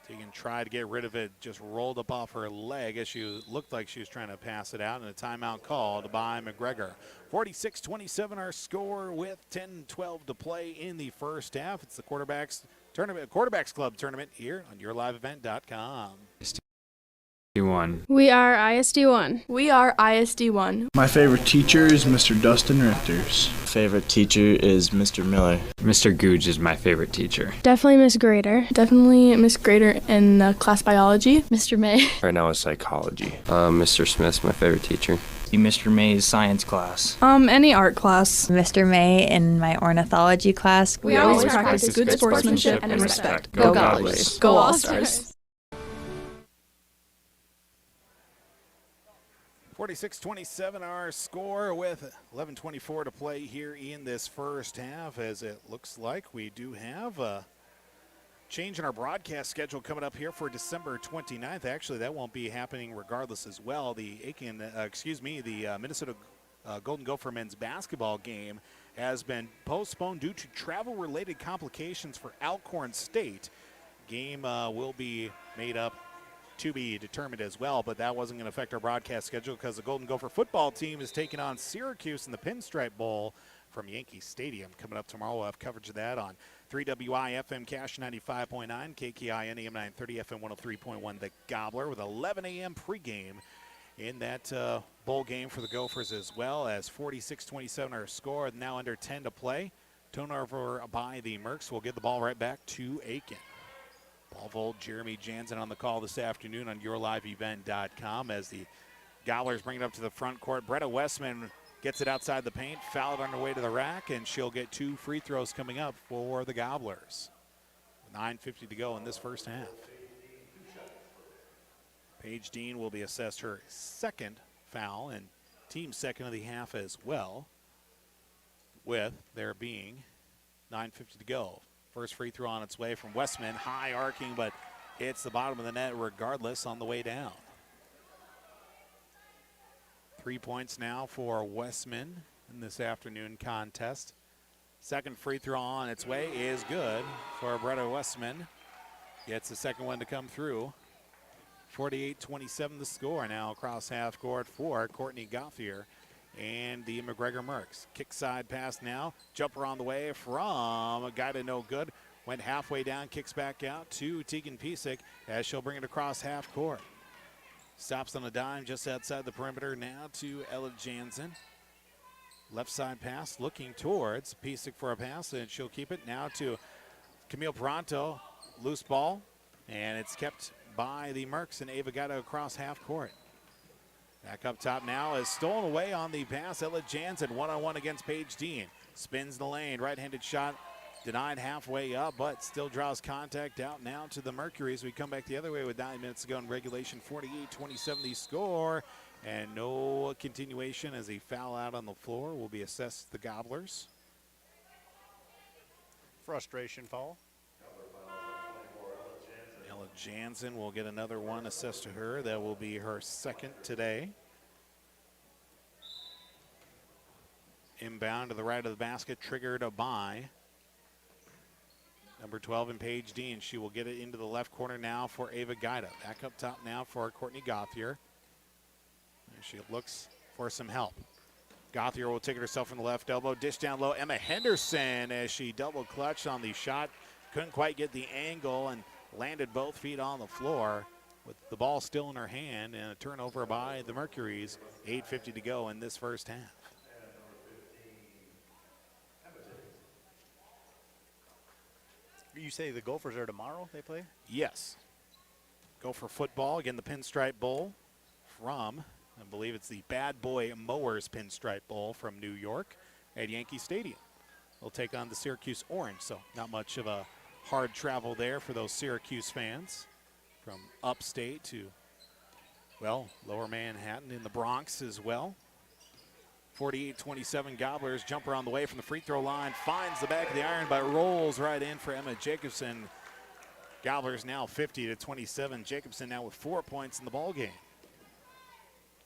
Tegan tried to get rid of it, just rolled up off her leg as she looked like she was trying to pass it out, and a timeout called by McGregor. 46-27 our score with 10-12 to play in the first half. It's the Quarterbacks Club tournament here on YourLiveEvent.com. We are ISD1. We are ISD1. My favorite teacher is Mr. Dustin Richters. Favorite teacher is Mr. Miller. Mr. Googe is my favorite teacher. Definitely Miss Grader. Definitely Miss Grader in class biology. Mr. May. Right now is psychology. Mr. Smith's my favorite teacher. Mr. May's science class. Any art class. Mr. May in my ornithology class. We always practice good sportsmanship and respect. Go Gobblers. Go All-Stars. 46-27 our score with 11:24 to play here in this first half, as it looks like we do have a change in our broadcast schedule coming up here for December 29th. Actually, that won't be happening regardless as well. The Minnesota Golden Gopher men's basketball game has been postponed due to travel-related complications for Alcorn State. Game will be made up to be determined as well, but that wasn't going to affect our broadcast schedule because the Golden Gopher football team is taking on Syracuse in the Pinstripe Bowl from Yankee Stadium. Coming up tomorrow, we'll have coverage of that on 3WI FM Cash 95.9, KKI AM 930, FM 103.1 The Gobbler, with 11 a.m. pregame in that bowl game for the Gophers, as well as 46-27 our score, now under 10 to play. Turnover by the Mercs. We'll get the ball right back to Aitkin. Paul Vold, Jeremy Jansen on the call this afternoon on YourLiveEvent.com as the Gobblers bring it up to the front court. Bretta Westman gets it outside the paint, fouled on her way to the rack, and she'll get 2 free throws coming up for the Gobblers. 9:50 to go in this first half. Paige Dean will be assessed her 2nd foul and team 2nd of the half as well, with there being 9:50 to go. First free throw on its way from Westman, high arcing, but hits the bottom of the net regardless on the way down. 3 points now for Westman in this afternoon contest. Second free throw on its way is good for Bretta Westman. Gets the second one to come through. 48-27 the score now across half court for Courtney Gothier and the McGregor Mercs. Kick side pass now. Jumper on the way from a guy to no good. Went halfway down, kicks back out to Tegan Piesic as she'll bring it across half court. Stops on a dime just outside the perimeter now to Ella Jansen. Left side pass looking towards Pisak for a pass, and she'll keep it now to Camille Peranto. Loose ball, and it's kept by the Mercs, and Ava got it across half court. Back up top now is stolen away on the pass. Ella Jansen one-on-one against Paige Dean. Spins the lane, right-handed shot denied halfway up, but still draws contact out now to the Mercury as we come back the other way with 9 minutes to go in regulation. 48-27 the score, and no continuation as a foul out on the floor will be assessed to the Gobblers. Frustration foul. Ella Jansen will get another one assessed to her. That will be her second today. Inbound to the right of the basket, triggered by number 12 in Paige Dean. She will get it into the left corner now for Ava Gaida. Back up top now for Courtney Gauthier. And she looks for some help. Gauthier will take it herself from the left elbow. Dish down low. Emma Henderson as she double clutched on the shot. Couldn't quite get the angle and landed both feet on the floor with the ball still in her hand, and a turnover by the Mercuries. 8:50 to go in this first half. You say the Gophers are tomorrow they play? Yes. Gopher football, again the Pinstripe Bowl from, I believe it's the Bad Boy Mowers Pinstripe Bowl from New York at Yankee Stadium. They'll take on the Syracuse Orange, so not much of a hard travel there for those Syracuse fans from upstate to, well, lower Manhattan in the Bronx as well. 48-27 Gobblers. Jumper on the way from the free throw line. Finds the back of the iron, but rolls right in for Emma Jacobson. Gobblers now 50-27. Jacobson now with 4 points in the ball game.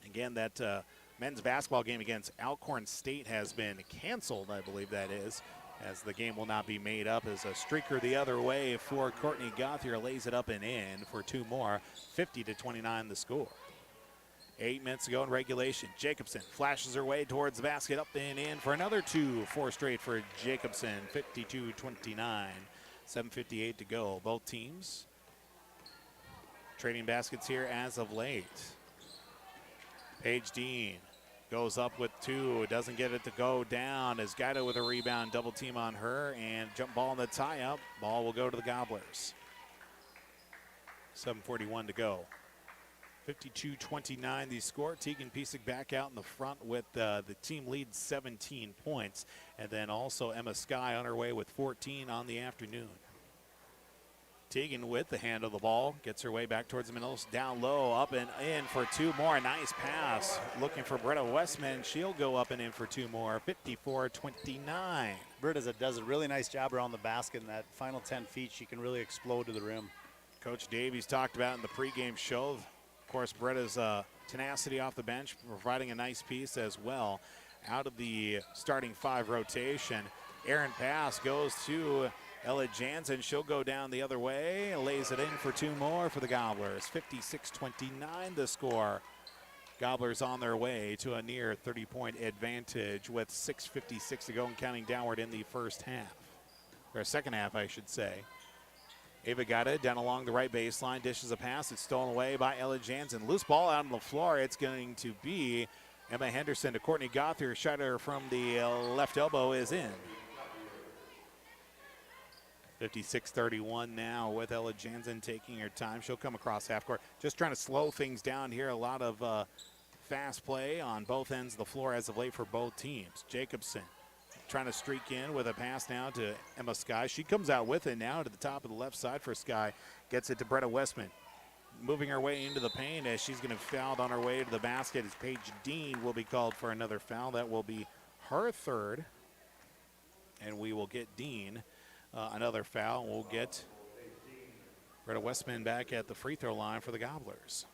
Again, that men's basketball game against Alcorn State has been canceled, I believe that is, as the game will not be made up as a streaker the other way for Courtney Gauthier. Lays it up and in for two more. 50-29 the score. 8 minutes to go in regulation. Jacobson flashes her way towards the basket, up and in for another two. 4 straight for Jacobson. 52-29. 7:58 to go. Both teams trading baskets here as of late. Paige Dean goes up with two. Doesn't get it to go down as Gaida with a rebound. Double team on her, and jump ball in the tie-up. Ball will go to the Gobblers. 7:41 to go. 52-29 the score. Tegan Pisak back out in the front with the team lead 17 points. And then also Emma Skye on her way with 14 on the afternoon. Tegan with the hand of the ball. Gets her way back towards the middle. Down low, up and in for two more. Nice pass. Looking for Britta Westman. She'll go up and in for two more. 54-29. Britta does a really nice job around the basket. In that final 10 feet, she can really explode to the rim. Coach Davies talked about in the pregame show. Of course, Britta's tenacity off the bench, providing a nice piece as well. Out of the starting 5 rotation, Aaron pass goes to Ella Jansen. She'll go down the other way, lays it in for two more for the Gobblers. 56-29 the score. Gobblers on their way to a near 30-point advantage with 6:56 to go and counting downward in the first half, or second half, I should say. Ava Gaida down along the right baseline, dishes a pass. It's stolen away by Ella Jansen. Loose ball out on the floor. It's going to be Emma Henderson to Courtney Gauthier. Shot her from the left elbow is in. 56-31 now with Ella Jansen taking her time. She'll come across half court. Just trying to slow things down here. A lot of fast play on both ends of the floor as of late for both teams. Jacobson trying to streak in with a pass now to Emma Skye. She comes out with it now to the top of the left side for Skye. Gets it to Britta Westman. Moving her way into the paint as she's going to foul on her way to the basket as Paige Dean will be called for another foul. That will be her third. And we will get Dean another foul. We'll get Britta Westman back at the free throw line for the Gobblers.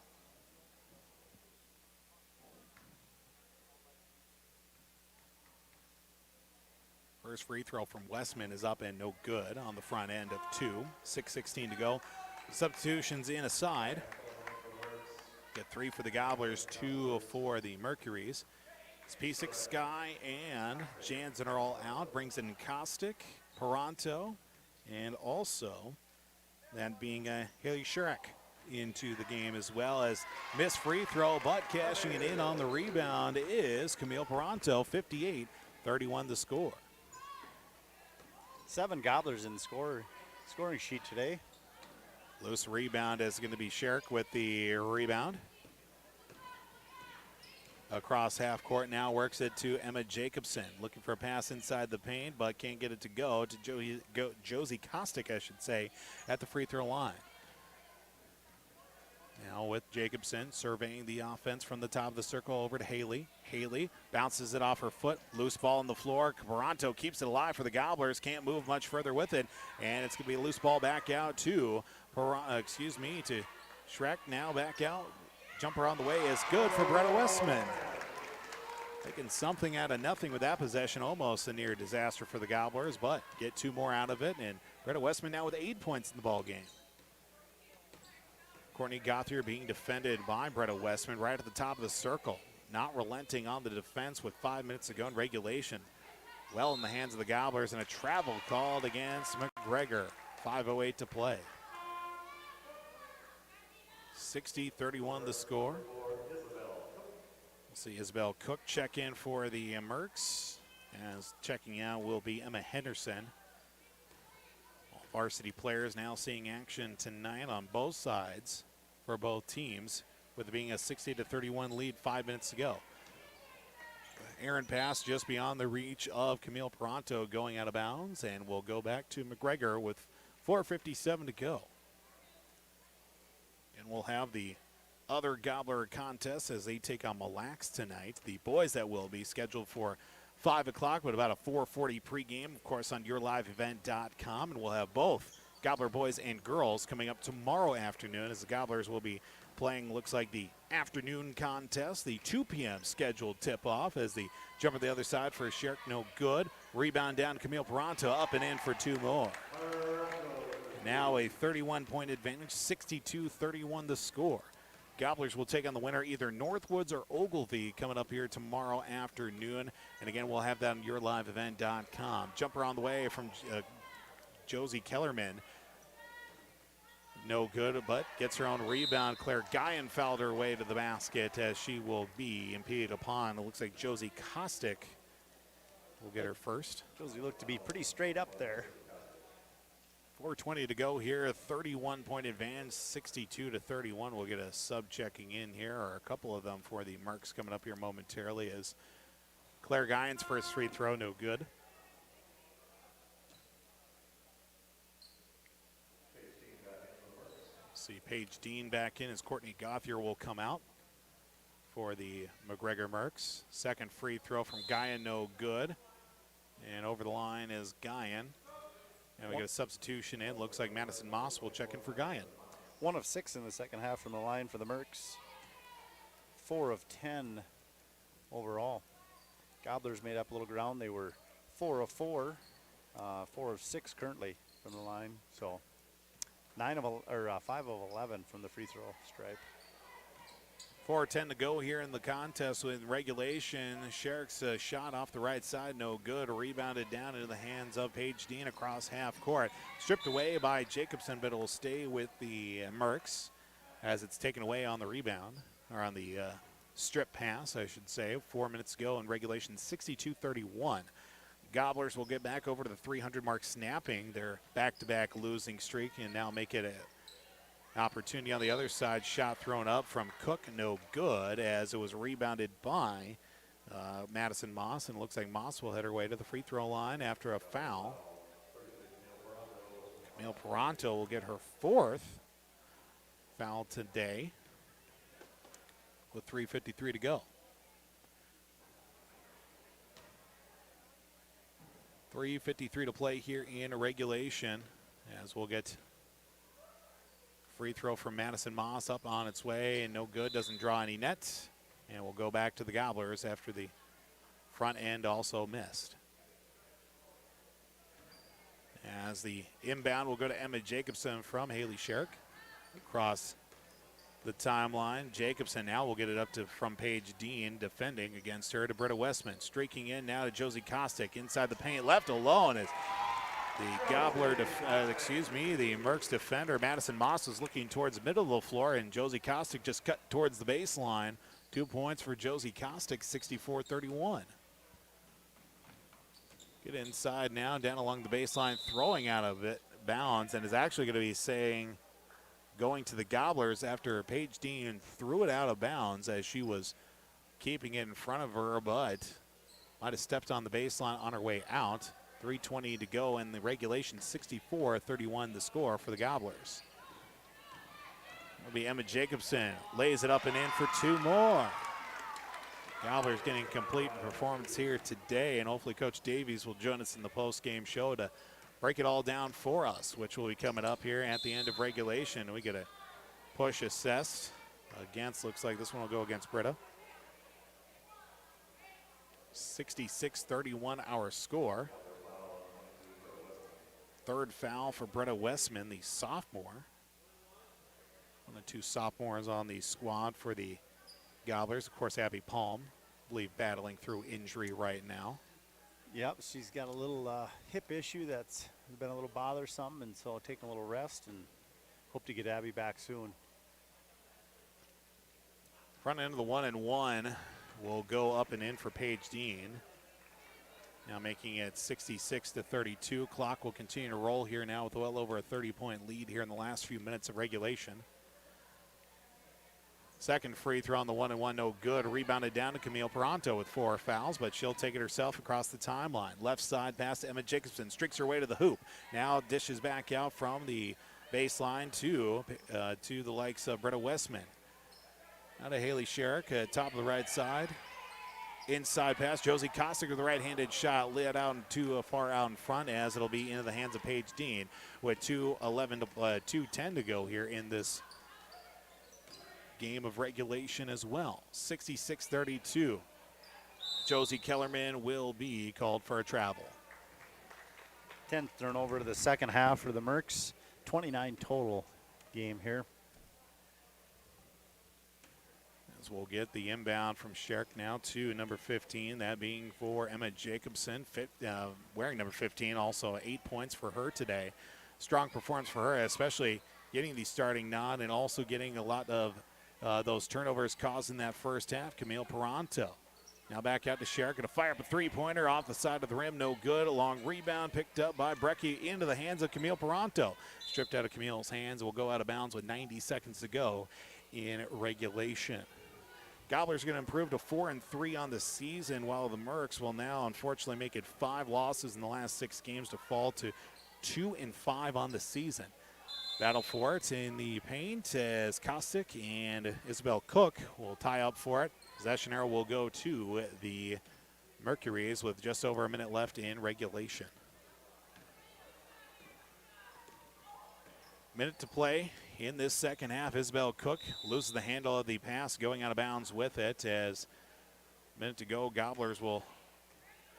First free throw from Westman is up and no good on the front end of 2. 6:16 to go. Substitutions in aside. Get 3 for the Gobblers, 2 for the Mercuries. Pisak, Skye, and Jansen are all out. Brings in Kostic, Peranto, and also that being Haley Shurek into the game as well. As missed free throw, but cashing it in on the rebound is Camille Peranto. 31 the score. 7 Gobblers in the scoring sheet today. Loose rebound is going to be Sherrick with the rebound. Across half court now, works it to Emma Jacobson. Looking for a pass inside the paint, but can't get it to go to Josie Kostick, I should say, at the free throw line. Now with Jacobson surveying the offense from the top of the circle over to Haley. Haley bounces it off her foot. Loose ball on the floor. Caparanto keeps it alive for the Gobblers. Can't move much further with it. And it's going to be a loose ball back out to, to Schreck. Now back out. Jumper on the way is good for Greta Westman. Taking something out of nothing with that possession. Almost a near disaster for the Gobblers, but get 2 more out of it. And Greta Westman now with 8 points in the ball game. Courtney Gothier being defended by Bretta Westman right at the top of the circle. Not relenting on the defense with 5 minutes to go in regulation. Well in the hands of the Gobblers, and a travel called against McGregor. 5:08 to play. 60-31 the score. We'll see Isabel Cook check in for the Mercs. As checking out will be Emma Henderson. All varsity players now seeing action tonight on both sides for both teams, with it being a 60-31 lead 5 minutes to go. Aaron pass just beyond the reach of Camille Paranto going out of bounds, and we'll go back to McGregor with 4:57 to go. And we'll have the other Gobbler contest as they take on Mille Lacs tonight. The boys that will be scheduled for 5 o'clock, but about a 4:40 pregame, of course, on yourliveevent.com. And we'll have both Gobbler boys and girls coming up tomorrow afternoon, as the Gobblers will be playing, looks like, the afternoon contest. The 2 p.m. scheduled tip-off as the jumper the other side for a Sherrick, no good. Rebound down to Camille Paranto, up and in for 2 more. Now a 31-point advantage, 62-31 the score. Gobblers will take on the winner, either Northwoods or Ogilvie, coming up here tomorrow afternoon. And again, we'll have that on yourliveevent.com. Jumper on the way from Josie Kellerman. No good, but gets her own rebound. Claire Guyan fouled her way to the basket as she will be impeded upon. It looks like Josie Kostick will get her first. Josie looked to be pretty straight up there. 4:20 to go here, a 31-point advantage, 62-31. We'll get a sub checking in here, or a couple of them for the Mercs coming up here momentarily, as Claire Guyan's first free throw, no good. See Paige Dean back in as Courtney Gothier will come out for the McGregor Mercs. Second free throw from Guyan, no good. And over the line is Guyan. And we get a substitution in. Looks like Madison Moss will check in for Guyan. 1 of 6 in the second half from the line for the Mercs. 4 of 10 overall. Gobblers made up a little ground. They were 4 of 4, 4 of 6 currently from the line. So 5 of 11 from the free throw stripe. 4:10 to go here in the contest with regulation. Sherrick's shot off the right side, no good. Rebounded down into the hands of Paige Dean across half court. Stripped away by Jacobson, but it will stay with the Mercs as it's taken away on the rebound, or on the strip pass, I should say. 4 minutes to go in regulation, 62-31. Gobblers will get back over to the 300 mark, snapping their back-to-back losing streak, and now make it a opportunity on the other side. Shot thrown up from Cook, no good, as it was rebounded by Madison Moss, and it looks like Moss will head her way to the free throw line after a foul. Camille Paranto will get her 4th foul today with 3:53 to go. 3:53 to play here in regulation, as we'll get free throw from Madison Moss up on its way, and no good, doesn't draw any net. And we'll go back to the Gobblers after the front end also missed. As the inbound will go to Emma Jacobson from Haley Sherrick. Across the timeline, Jacobson now will get it up to from Paige Dean, defending against her, to Britta Westman. Streaking in now to Josie Kostick inside the paint, left alone as the the Mercs defender, Madison Moss, was looking towards the middle of the floor, and Josie Kostick just cut towards the baseline. 2 points for Josie Kostick, 64-31. Get inside now, down along the baseline, throwing out of it, bounds, and is actually going to be going to the Gobblers after Paige Dean threw it out of bounds as she was keeping it in front of her, but might have stepped on the baseline on her way out. 3:20 to go in the regulation, 64-31 the score for the Gobblers. It'll be Emma Jacobson, lays it up and in for 2 more. Gobblers getting complete performance here today, and hopefully Coach Davies will join us in the post-game show to break it all down for us, which will be coming up here at the end of regulation. We get a push assessed against, looks like this one will go against Britta. 66-31 our score. Third foul for Britta Westman, the sophomore. One of the 2 sophomores on the squad for the Gobblers. Of course, Abby Palm, I believe, battling through injury right now. Yep, she's got a little hip issue that's been a little bothersome, and so taking a little rest and hope to get Abby back soon. Front end of the 1-and-1 will go up and in for Paige Dean. Now making it 66-32. Clock will continue to roll here now with well over a 30-point lead here in the last few minutes of regulation. Second free throw on the 1-and-1, no good. Rebounded down to Camille Peranto with 4 fouls, but she'll take it herself across the timeline. Left side pass to Emma Jacobson, streaks her way to the hoop. Now dishes back out from the baseline to the likes of Britta Westman. Now to Haley Sherrick, top of the right side. Inside pass, Josie Kostick with the right-handed shot, lit out too far out in front as it'll be into the hands of Paige Dean with 2:10 to go here in this game of regulation as well. 66-32. Josie Kellerman will be called for a travel. 10th turnover to the second half for the Mercs. 29 total game here. As we'll get the inbound from Sherrick now to number 15, that being for Emma Jacobson, wearing number 15, also 8 points for her today. Strong performance for her, especially getting the starting nod and also getting a lot of those turnovers caused in that first half. Camille Peranto. Now back out to Sherrick, going to fire up a three-pointer off the side of the rim, no good. A long rebound picked up by Brecky into the hands of Camille Peranto. Stripped out of Camille's hands, will go out of bounds with 90 seconds to go in regulation. Gobblers going to improve to 4-3 on the season, while the Mercs will now unfortunately make it 5 losses in the last 6 games to fall to 2-5 on the season. Battle for it in the paint as Kostick and Isabel Cook will tie up for it. Possession arrow will go to the Mercuries with just over a minute left in regulation. Minute to play in this second half. Isabel Cook loses the handle of the pass, going out of bounds with it. As a minute to go, Gobblers will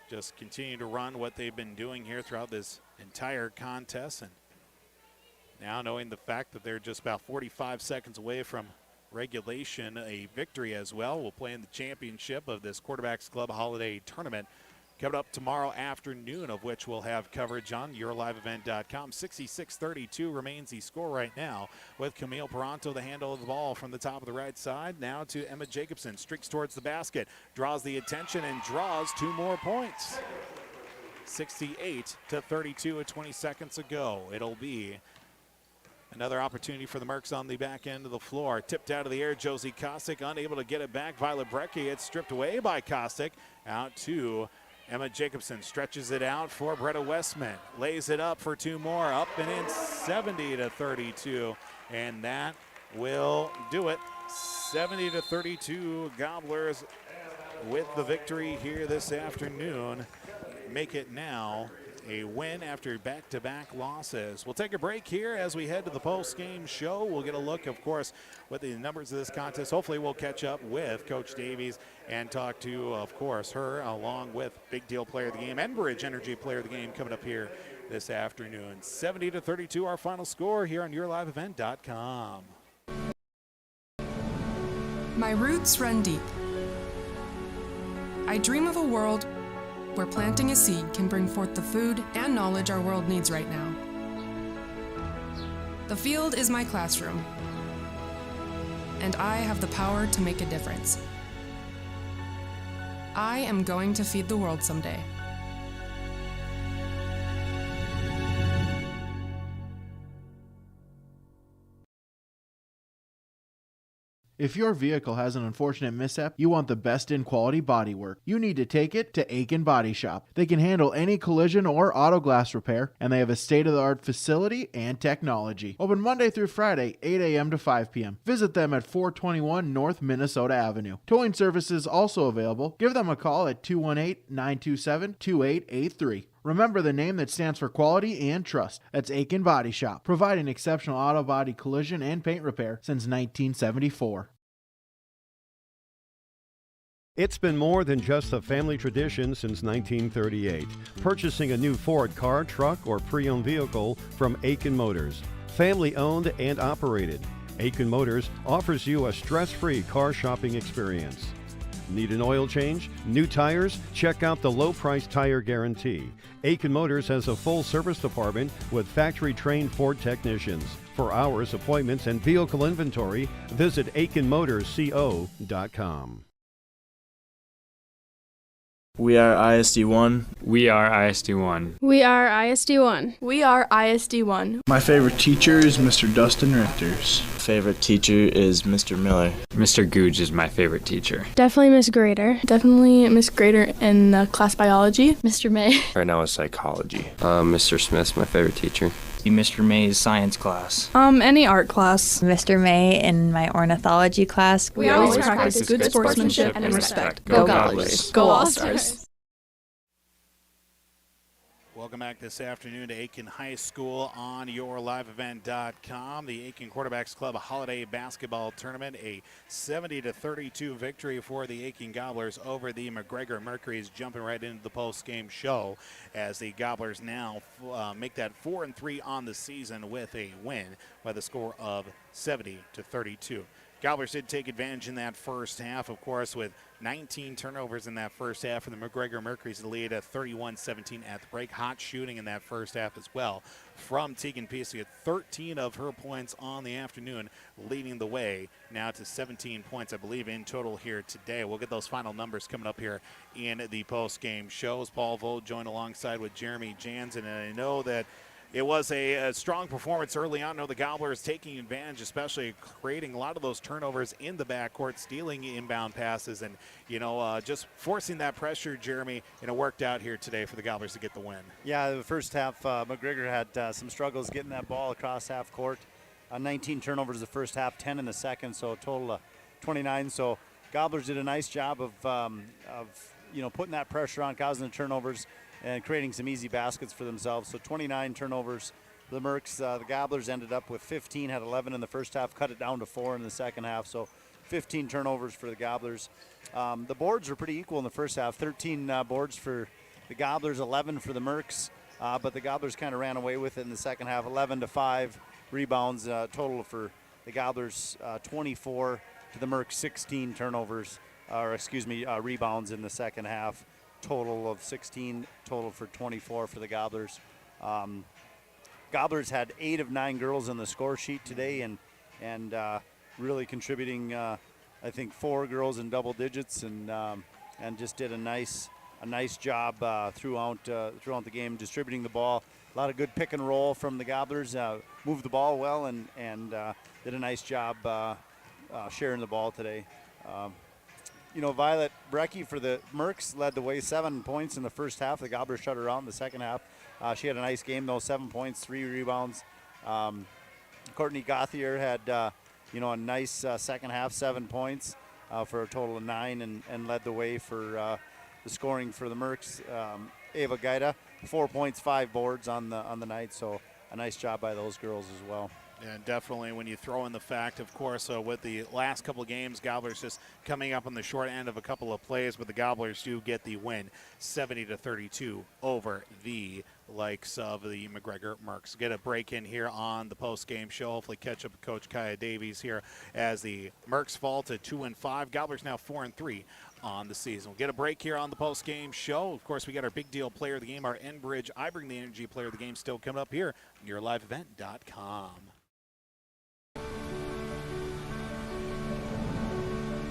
just continue to run what they've been doing here throughout this entire contest. And now knowing the fact that they're just about 45 seconds away from regulation, a victory as well, will play in the championship of this Quarterbacks Club Holiday Tournament coming up tomorrow afternoon, of which we'll have coverage on yourliveevent.com. 66-32 remains the score right now, with Camille Peranto the handle of the ball from the top of the right side. Now to Emma Jacobson, streaks towards the basket, draws the attention and draws 2 more points. 68-32 at 20 seconds ago. It'll be another opportunity for the Mercs on the back end of the floor. Tipped out of the air, Josie Kostick unable to get it back. Violet Brecky, it's stripped away by Kostick. Out to Emma Jacobson, stretches it out for Britta Westman. Lays it up for 2 more, up and in, 70-32. And that will do it. 70-32, Gobblers with the victory here this afternoon. Make it now a win after back-to-back losses. We'll take a break here as we head to the post-game show. We'll get a look, of course, with the numbers of this contest. Hopefully we'll catch up with Coach Davies and talk to, of course, her, along with Big Deal Player of the Game and Bridge Energy Player of the Game coming up here this afternoon. 70-32, our final score here on yourliveevent.com. My roots run deep. I dream of a world where planting a seed can bring forth the food and knowledge our world needs right now. The field is my classroom, and I have the power to make a difference. I am going to feed the world someday. If your vehicle has an unfortunate mishap, you want the best in quality bodywork. You need to take it to Aitkin Body Shop. They can handle any collision or auto glass repair, and they have a state-of-the-art facility and technology. Open Monday through Friday, 8 a.m. to 5 p.m. Visit them at 421 North Minnesota Avenue. Towing services also available. Give them a call at 218-927-2883. Remember the name that stands for quality and trust. That's Aitkin Body Shop, providing exceptional auto body collision and paint repair since 1974. It's been more than just a family tradition since 1938. Purchasing a new Ford car, truck, or pre-owned vehicle from Aitkin Motors. Family owned and operated. Aitkin Motors offers you a stress-free car shopping experience. Need an oil change? New tires? Check out the low-price tire guarantee. Aitkin Motors has a full service department with factory-trained Ford technicians. For hours, appointments, and vehicle inventory, visit AitkinMotorsCO.com. We are ISD1. We are ISD1. We are ISD1. We are ISD1. My favorite teacher is Mr. Dustin Richters. Favorite teacher is Mr. Miller. Mr. Googe is my favorite teacher. Definitely Miss Grader. Definitely Miss Grader in class biology. Mr. May. Right now is psychology. Mr. Smith's my favorite teacher. Mr. May's science class. Any art class. Mr. May in my ornithology class. We always practice good sportsmanship and respect. Go Gobblers. Go All-Stars. Welcome back this afternoon to Aitkin High School on YourLiveEvent.com. The Aitkin Quarterbacks Club Holiday Basketball Tournament, a 70-32 victory for the Aitkin Gobblers over the McGregor Mercury's, jumping right into the post-game show as the Gobblers now make that 4-3 on the season with a win by the score of 70-32. Gobblers did take advantage in that first half, of course, with 19 turnovers in that first half, and the McGregor Mercury's lead at 31-17 at the break. Hot shooting in that first half as well from Tegan Peace, 13 of her points on the afternoon, leading the way now to 17 points, I believe, in total here today. We'll get those final numbers coming up here in the post-game shows. Paul Vogt joined alongside with Jeremy Jansen, and I know that it was a strong performance early on. I know the Gobblers taking advantage, especially creating a lot of those turnovers in the backcourt, stealing inbound passes, and, just forcing that pressure, Jeremy, and it worked out here today for the Gobblers to get the win. Yeah, the first half, McGregor had some struggles getting that ball across half court. 19 turnovers the first half, 10 in the second, so a total of 29. So Gobblers did a nice job of putting that pressure on, causing the turnovers, and creating some easy baskets for themselves. So 29 turnovers for the Mercs. The Gobblers ended up with 15, had 11 in the first half, cut it down to 4 in the second half. So 15 turnovers for the Gobblers. The boards were pretty equal in the first half. 13 boards for the Gobblers, 11 for the Mercs. But the Gobblers kind of ran away with it in the second half. 11-5 rebounds total for the Gobblers, 24 to the Mercs, 16 rebounds in the second half. Total of 16, total for 24 for the Gobblers. Gobblers had 8 of 9 girls on the score sheet today, and really contributing. I think 4 girls in double digits, and just did a nice job throughout the game, distributing the ball. A lot of good pick and roll from the Gobblers. Moved the ball well, and did a nice job sharing the ball today. Violet Brecky for the Mercs led the way, 7 points in the first half. The Gobblers shut her out in the second half. She had a nice game, though, 7 points, 3 rebounds. Courtney Gauthier had, a nice second half, 7 points for a total of 9, and led the way for the scoring for the Mercs. Ava Gaida, 4 points, 5 boards on the night, so a nice job by those girls as well. And definitely when you throw in the fact, of course, with the last couple of games, Gobblers just coming up on the short end of a couple of plays, but the Gobblers do get the win, 70-32 over the likes of the McGregor Mercs. Get a break in here on the post-game show. Hopefully catch up with Coach Kaya Davies here as the Mercs fall to 2-5. Gobblers now 4-3 on the season. We'll get a break here on the post-game show. Of course, we got our big deal player of the game, our Enbridge I Bring the Energy player of the game, still coming up here on YourLiveEvent.com.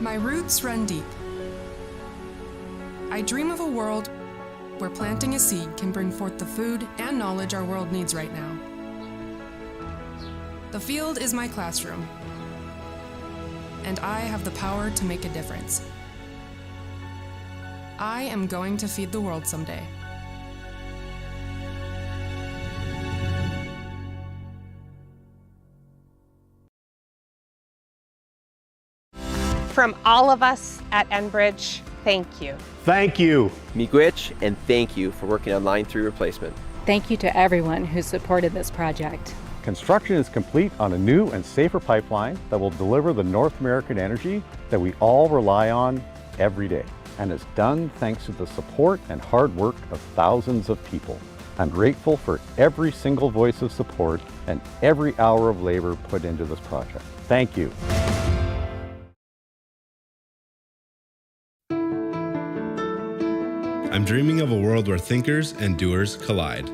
My roots run deep. I dream of a world where planting a seed can bring forth the food and knowledge our world needs right now. The field is my classroom. and I have the power to make a difference. I am going to feed the world someday. From all of us at Enbridge, thank you. Thank you. Miigwech, and thank you for working on Line 3 replacement. Thank you to everyone who supported this project. Construction is complete on a new and safer pipeline that will deliver the North American energy that we all rely on every day. And it's done thanks to the support and hard work of thousands of people. I'm grateful for every single voice of support and every hour of labor put into this project. Thank you. I'm dreaming of a world where thinkers and doers collide,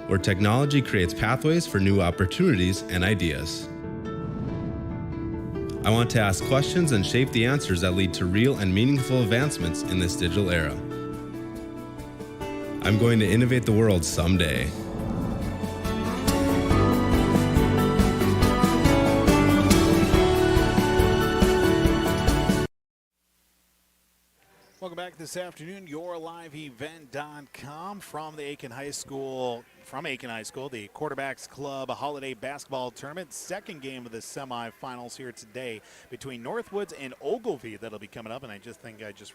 where technology creates pathways for new opportunities and ideas. I want to ask questions and shape the answers that lead to real and meaningful advancements in this digital era. I'm going to innovate the world someday. Welcome back this afternoon, yourliveevent.com from the Aitkin High School. From Aitkin High School, the Quarterbacks Club Holiday Basketball Tournament. Second game of the semifinals here today between Northwoods and Ogilvie. That'll be coming up, and I just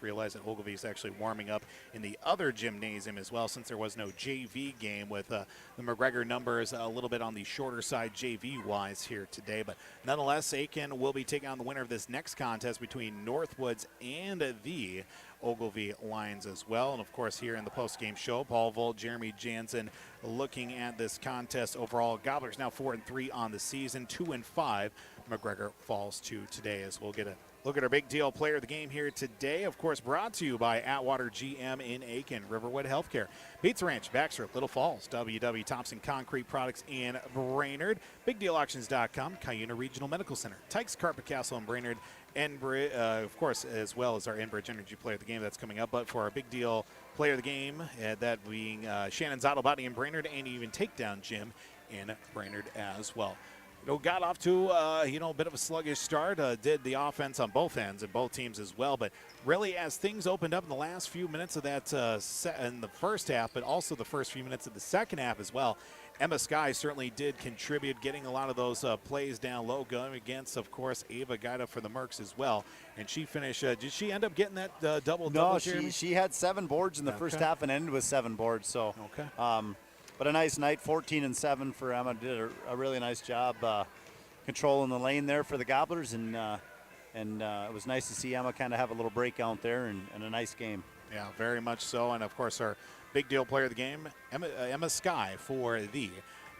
realized that Ogilvie is actually warming up in the other gymnasium as well, since there was no JV game with the McGregor numbers a little bit on the shorter side JV-wise here today. But nonetheless, Aitkin will be taking on the winner of this next contest between Northwoods and the Ogilvie Lions as well. And of course, here in the post-game show, Paul Volt, Jeremy Jansen looking at this contest overall. Gobblers now 4-3 on the season, 2-5. McGregor falls to today, as we'll get a look at our big deal player of the game here today. Of course, brought to you by Atwater GM in Aitkin, Riverwood Healthcare, Pizza Ranch, Backstrip, Little Falls, W.W. Thompson Concrete Products in Brainerd, BigDealAuctions.com, Cuyuna Regional Medical Center, Tykes Carpet Castle in Brainerd, Enbridge, of course, as well as our Enbridge Energy Player of the Game that's coming up. But for our big deal player of the game, that being Shannon's Auto Body in Brainerd, and even Takedown Gym in Brainerd as well. Got off to a bit of a sluggish start. Did the offense on both ends and both teams as well. But really, as things opened up in the last few minutes of that in the first half, but also the first few minutes of the second half as well, Emma Sky certainly did contribute, getting a lot of those plays down low, going against, of course, Ava Gaida for the Mercs as well. And she finished, did she end up getting that double? No, she had 7 boards in the first half and ended with 7 boards. So, okay. But a nice night, 14-7 for Emma. Did a really nice job controlling the lane there for the Gobblers, and it was nice to see Emma kind of have a little breakout there and a nice game. Yeah, very much so. And, of course, our big deal player of the game, Emma Sky for the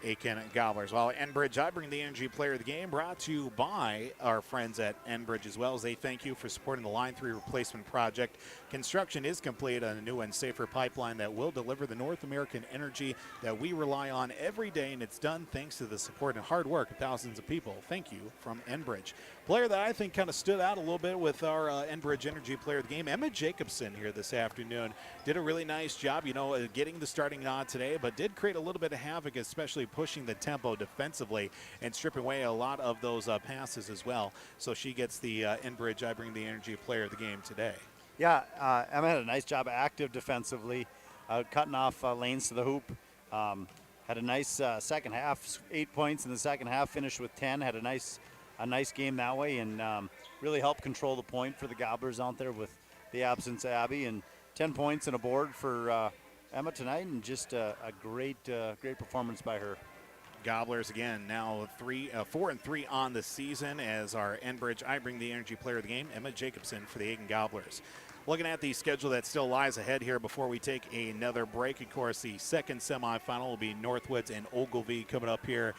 Aitkin Gobblers. While Enbridge, I bring the energy player of the game, brought to you by our friends at Enbridge as well, as they thank you for supporting the Line 3 replacement project. Construction is complete on a new and safer pipeline that will deliver the North American energy that we rely on every day, and it's done thanks to the support and hard work of thousands of people. Thank you from Enbridge. Player that I think kind of stood out a little bit with our Enbridge energy player of the game, Emma Jacobson here this afternoon. Did a really nice job, getting the starting nod today, but did create a little bit of havoc, especially pushing the tempo defensively and stripping away a lot of those passes as well. So she gets the Enbridge I bring the energy player of the game today. Yeah, Emma had a nice job active defensively, cutting off lanes to the hoop. Had a nice second half, 8 points in the second half, finished with 10. Had a nice game that way, and really helped control the point for the Gobblers out there with the absence of Abby. And 10 points and a board for Emma tonight, and just a great performance by her. Gobblers again now 4-3 on the season, as our Enbridge I bring the energy player of the game, Emma Jacobson for the Aitkin Gobblers. Looking at the schedule that still lies ahead here before we take another break. Of course, the second semifinal will be Northwoods and Ogilvie coming up here.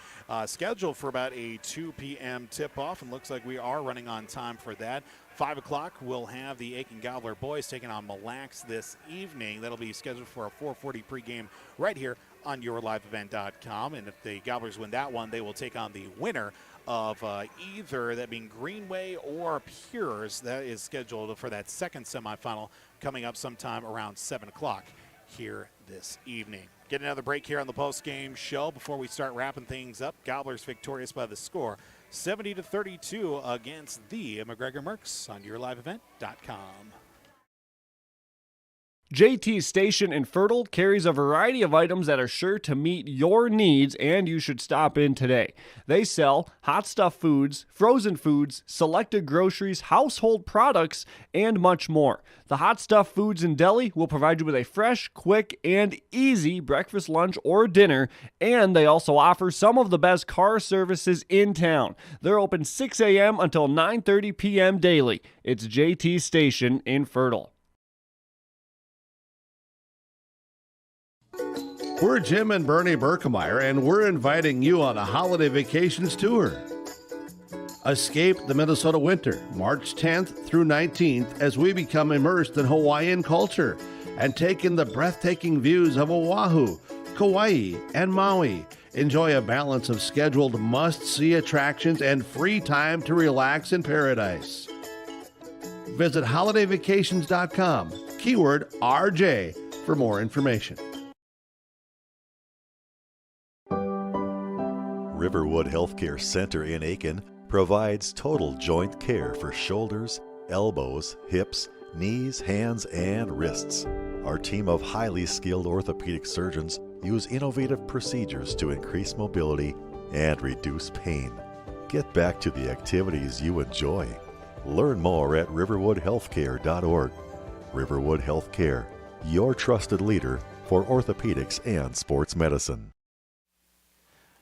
Scheduled for about a 2 p.m. tip-off, and looks like we are running on time for that. 5 o'clock, we'll have the Aitkin Gobbler boys taking on Mille Lacs this evening. That'll be scheduled for a 4:40 pregame right here on yourliveevent.com. And if the Gobblers win that one, they will take on the winner of either, that being Greenway or Pures. That is scheduled for that second semifinal coming up sometime around 7 o'clock here this evening. Get another break here on the post-game show before we start wrapping things up. Gobblers victorious by the score 70-32 against the McGregor Mercs on yourliveevent.com. JT Station in Fertile carries a variety of items that are sure to meet your needs, and you should stop in today. They sell hot stuff foods, frozen foods, selected groceries, household products, and much more. The Hot Stuff Foods and Deli will provide you with a fresh, quick, and easy breakfast, lunch, or dinner, and they also offer some of the best car services in town. They're open 6 a.m. until 9:30 p.m. daily. It's JT Station in Fertile. We're Jim and Bernie Berkemeyer, and we're inviting you on a holiday vacations tour. Escape the Minnesota winter, March 10th through 19th, as we become immersed in Hawaiian culture and take in the breathtaking views of Oahu, Kauai, and Maui. Enjoy a balance of scheduled must-see attractions and free time to relax in paradise. Visit holidayvacations.com, keyword RJ, for more information. Riverwood Healthcare Center in Aitkin provides total joint care for shoulders, elbows, hips, knees, hands, and wrists. Our team of highly skilled orthopedic surgeons use innovative procedures to increase mobility and reduce pain. Get back to the activities you enjoy. Learn more at riverwoodhealthcare.org. Riverwood Healthcare, your trusted leader for orthopedics and sports medicine.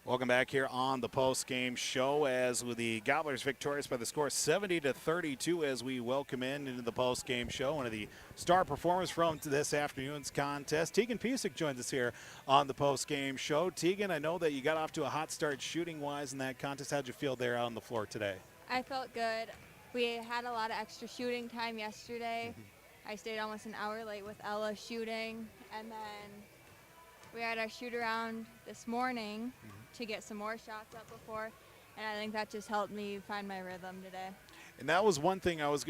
Welcome back here on the post-game show as with the Gobblers victorious by the score 70-32 as we welcome into the post-game show. One of the star performers from this afternoon's contest, Tegan Piesick, joins us here on the post-game show. Tegan, I know that you got off to a hot start shooting-wise in that contest. How'd you feel there out on the floor today? I felt good. We had a lot of extra shooting time yesterday. I stayed almost an hour late with Ella shooting, and then we had our shoot-around this morning to get some more shots up before, and I think that just helped me find my rhythm today. And that was one thing I was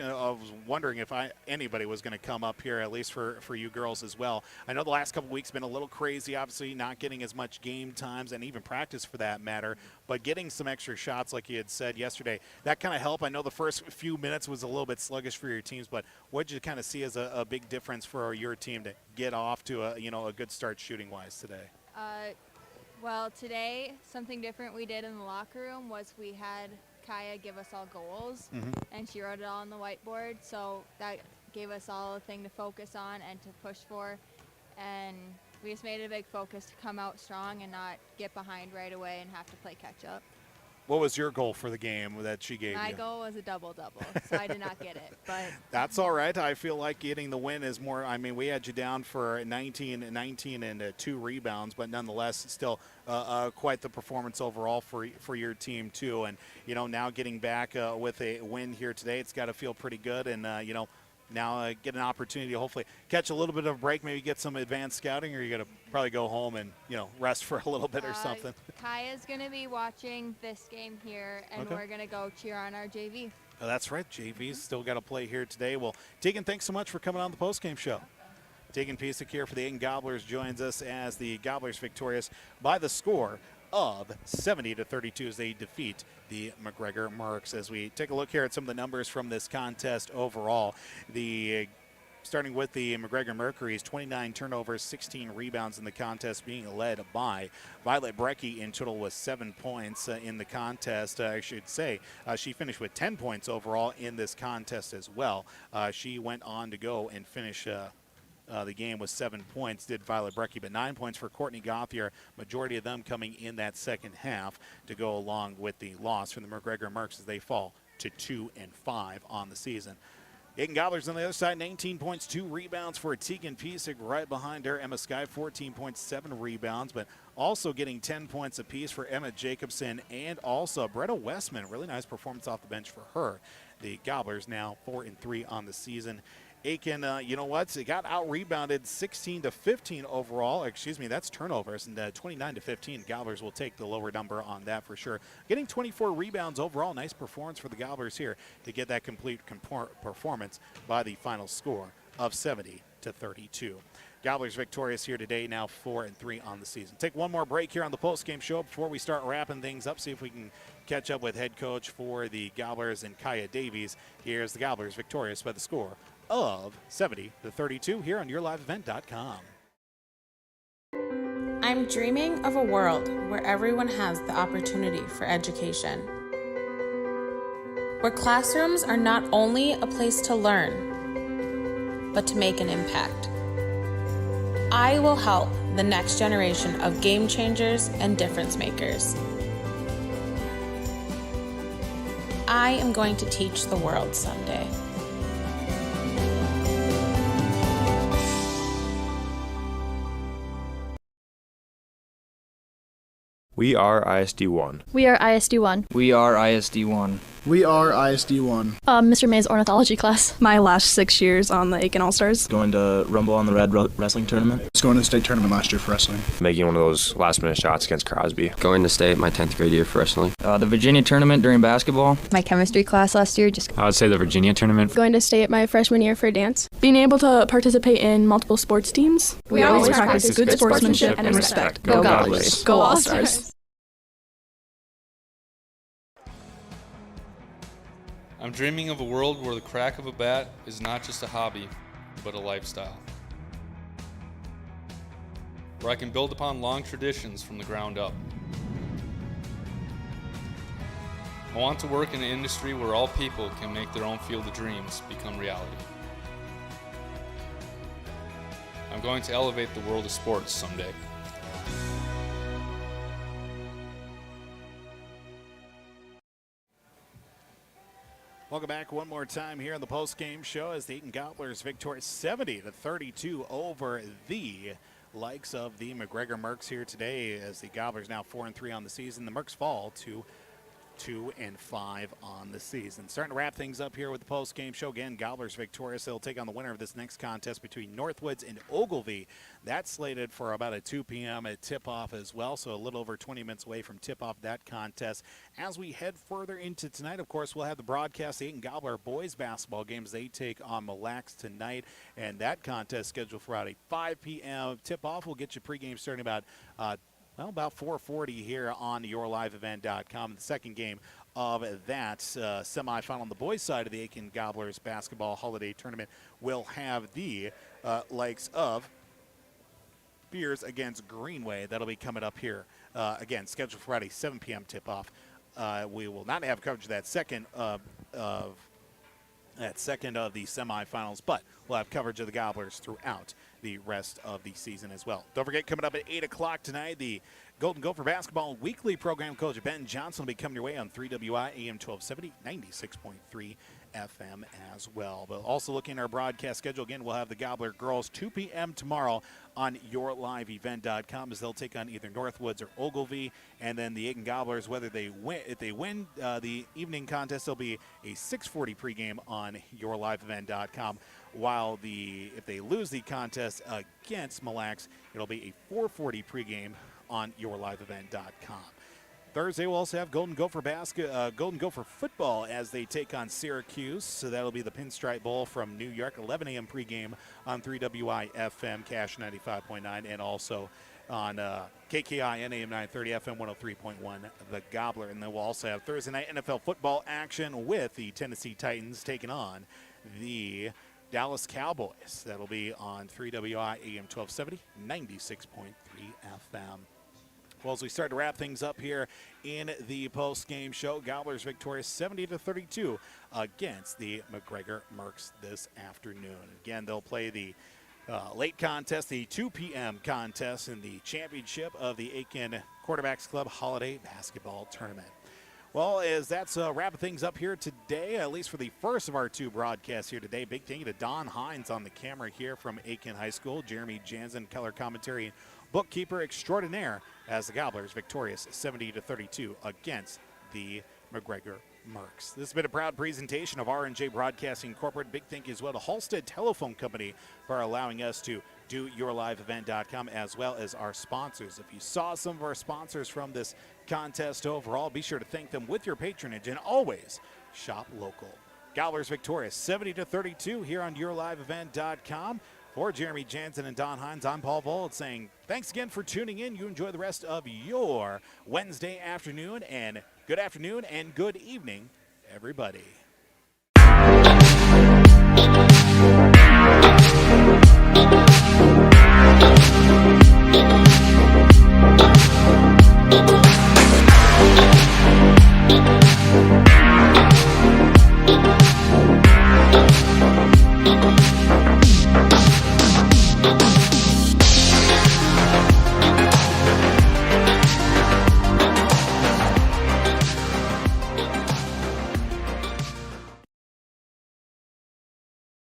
wondering if anybody was going to come up here, at least for you girls as well. I know the last couple weeks been a little crazy, obviously not getting as much game times and even practice for that matter, but getting some extra shots like you had said yesterday, that kind of helped. I know the first few minutes was a little bit sluggish for your teams, but what did you kind of see as a big difference for your team to get off to a good start shooting-wise today? Well, today, something different we did in the locker room was we had Kaya give us all goals, and she wrote it all on the whiteboard, so that gave us all a thing to focus on and to push for, and we just made it a big focus to come out strong and not get behind right away and have to play catch-up. What was your goal for the game that she gave you? My goal was a double-double, so I did not get it. But that's all right. I feel like getting the win is more. I mean, we had you down for 19 and 2 rebounds, but nonetheless, still quite the performance overall for your team too. And now getting back with a win here today, it's got to feel pretty good. And now get an opportunity to hopefully catch a little bit of a break, maybe get some advanced scouting, or you're going to probably go home and, rest for a little bit or something. Kaya's going to be watching this game here, and we're going to go cheer on our JV. Oh, that's right. JV's still got to play here today. Well, Tegan, thanks so much for coming on the postgame show. Tegan Piesick here for the Aitkin Gobblers joins us as the Gobblers victorious by the score of 70-32 as they defeat the McGregor Mercs. As we take a look here at some of the numbers from this contest overall, starting with the McGregor Mercury's 29 turnovers, 16 rebounds in the contest, being led by Violet Brecky in total with 7 points in the contest. I should say she finished with 10 points overall in this contest as well. She went on to go and finish the game with 7 points, did Violet Brecky, but 9 points for Courtney Gauthier, majority of them coming in that second half to go along with the loss from the McGregor Mercs as they fall to 2-5 on the season. Aitkin Gobblers on the other side, 19 points, 2 rebounds for Tegan Piesick. Right behind her, Emma Sky, 14 points, 7 rebounds, but also getting 10 points apiece for Emma Jacobson and also Bretta Westman. Really nice performance off the bench for her. The Gobblers now 4-3 on the season. Aitkin, you know what? They got out-rebounded 16-15 overall. Excuse me, that's turnovers. And 29-15, Gobblers will take the lower number on that for sure. Getting 24 rebounds overall. Nice performance for the Gobblers here to get that complete performance by the final score of 70-32. 32. Gobblers victorious here today, now 4-3 on the season. Take one more break here on the postgame show before we start wrapping things up. See if we can catch up with head coach for the Gobblers and Kaya Davies. Here's the Gobblers victorious by the score of 70-32 here on YourLiveEvent.com. I'm dreaming of a world where everyone has the opportunity for education. Where classrooms are not only a place to learn, but to make an impact. I will help the next generation of game changers and difference makers. I am going to teach the world someday. We are ISD1. We are ISD1. We are ISD1. We are ISD1. Mr. May's ornithology class. My last 6 years on the Aitkin All-Stars. Going to Rumble on the Red wrestling tournament. I was going to the state tournament last year for wrestling. Making one of those last-minute shots against Crosby. Going to state my 10th grade year for wrestling. The Virginia tournament during basketball. My chemistry class last year. I would say the Virginia tournament. Going to state my freshman year for dance. Being able to participate in multiple sports teams. We always practice good sportsmanship and respect. Go Gobblers. Go All-Stars. I'm dreaming of a world where the crack of a bat is not just a hobby, but a lifestyle. Where I can build upon long traditions from the ground up. I want to work in an industry where all people can make their own field of dreams become reality. I'm going to elevate the world of sports someday. Welcome back one more time here on the post-game show as the Aitkin Gobblers victorious 70-32 over the likes of the McGregor Mercs here today as the Gobblers now 4-3 on the season. The Mercs fall to 2-5 on the season. Starting to wrap things up here with the post-game show. Again, Gobblers victorious. They'll take on the winner of this next contest between Northwoods and Ogilvie. That's slated for about a 2 p.m. tip-off as well, so a little over 20 minutes away from tip-off that contest. As we head further into tonight, of course, we'll have the broadcast, the Aitkin Gobbler boys basketball games. They take on Mille Lacs tonight, and that contest scheduled for about a 5 p.m. tip-off. We'll get you pregame starting about about 4:40 here on YourLiveEvent.com. The second game of that semifinal on the boys' side of the Aitkin Gobblers basketball holiday tournament will have the likes of Beers against Greenway. That'll be coming up here. Again, scheduled for Friday, 7 p.m. tip-off. We will not have coverage of that second of the semifinals, but we'll have coverage of the Gobblers throughout the rest of the season as well. Don't forget, coming up at 8 o'clock tonight, the Golden Gopher Basketball Weekly Program. Coach Ben Johnson will be coming your way on 3WI AM 1270, 96.3 FM as well. But also looking at our broadcast schedule, again, we'll have the Gobbler girls 2 p.m. tomorrow on YourLiveEvent.com as they'll take on either Northwoods or Ogilvie. And then the Aitkin Gobblers, whether they win, if they win the evening contest, there'll be a 6:40 pregame on YourLiveEvent.com. While if they lose the contest against Mille Lacs, it'll be a 4:40 pregame on YourLiveEvent.com. Thursday, we'll also have Golden Gopher football as they take on Syracuse. So that'll be the Pinstripe Bowl from New York, 11 a.m. pregame on 3WI FM, Cash 95.9, and also on KKI NAM 930 FM 103.1, The Gobbler. And then we'll also have Thursday night NFL football action with the Tennessee Titans taking on the Dallas Cowboys. That'll be on 3WI AM 1270, 96.3 FM. Well, as we start to wrap things up here in the post-game show, Gobblers victorious 70-32 against the McGregor Mercs this afternoon. Again, they'll play the late contest, the 2 p.m. contest in the championship of the Aitkin Quarterbacks Club Holiday Basketball Tournament. Well, as that's wrapping things up here today, at least for the first of our two broadcasts here today, big thank you to Don Hines on the camera here from Aitkin High School, Jeremy Jansen, color commentary, bookkeeper extraordinaire, as the Gobblers victorious 70-32 against the McGregor Mercs. This has been a proud presentation of R&J Broadcasting Corporate. Big thank you as well to Halstead Telephone Company for allowing us to do YourLiveEvent.com, as well as our sponsors. If you saw some of our sponsors from this contest overall, be sure to thank them with your patronage, and always shop local. Gobblers victorious 70-32 here on YourLiveEvent.com. For Jeremy Jansen and Don Hines, I'm Paul Vold saying thanks again for tuning in. You enjoy the rest of your Wednesday afternoon, and good afternoon and good evening, everybody.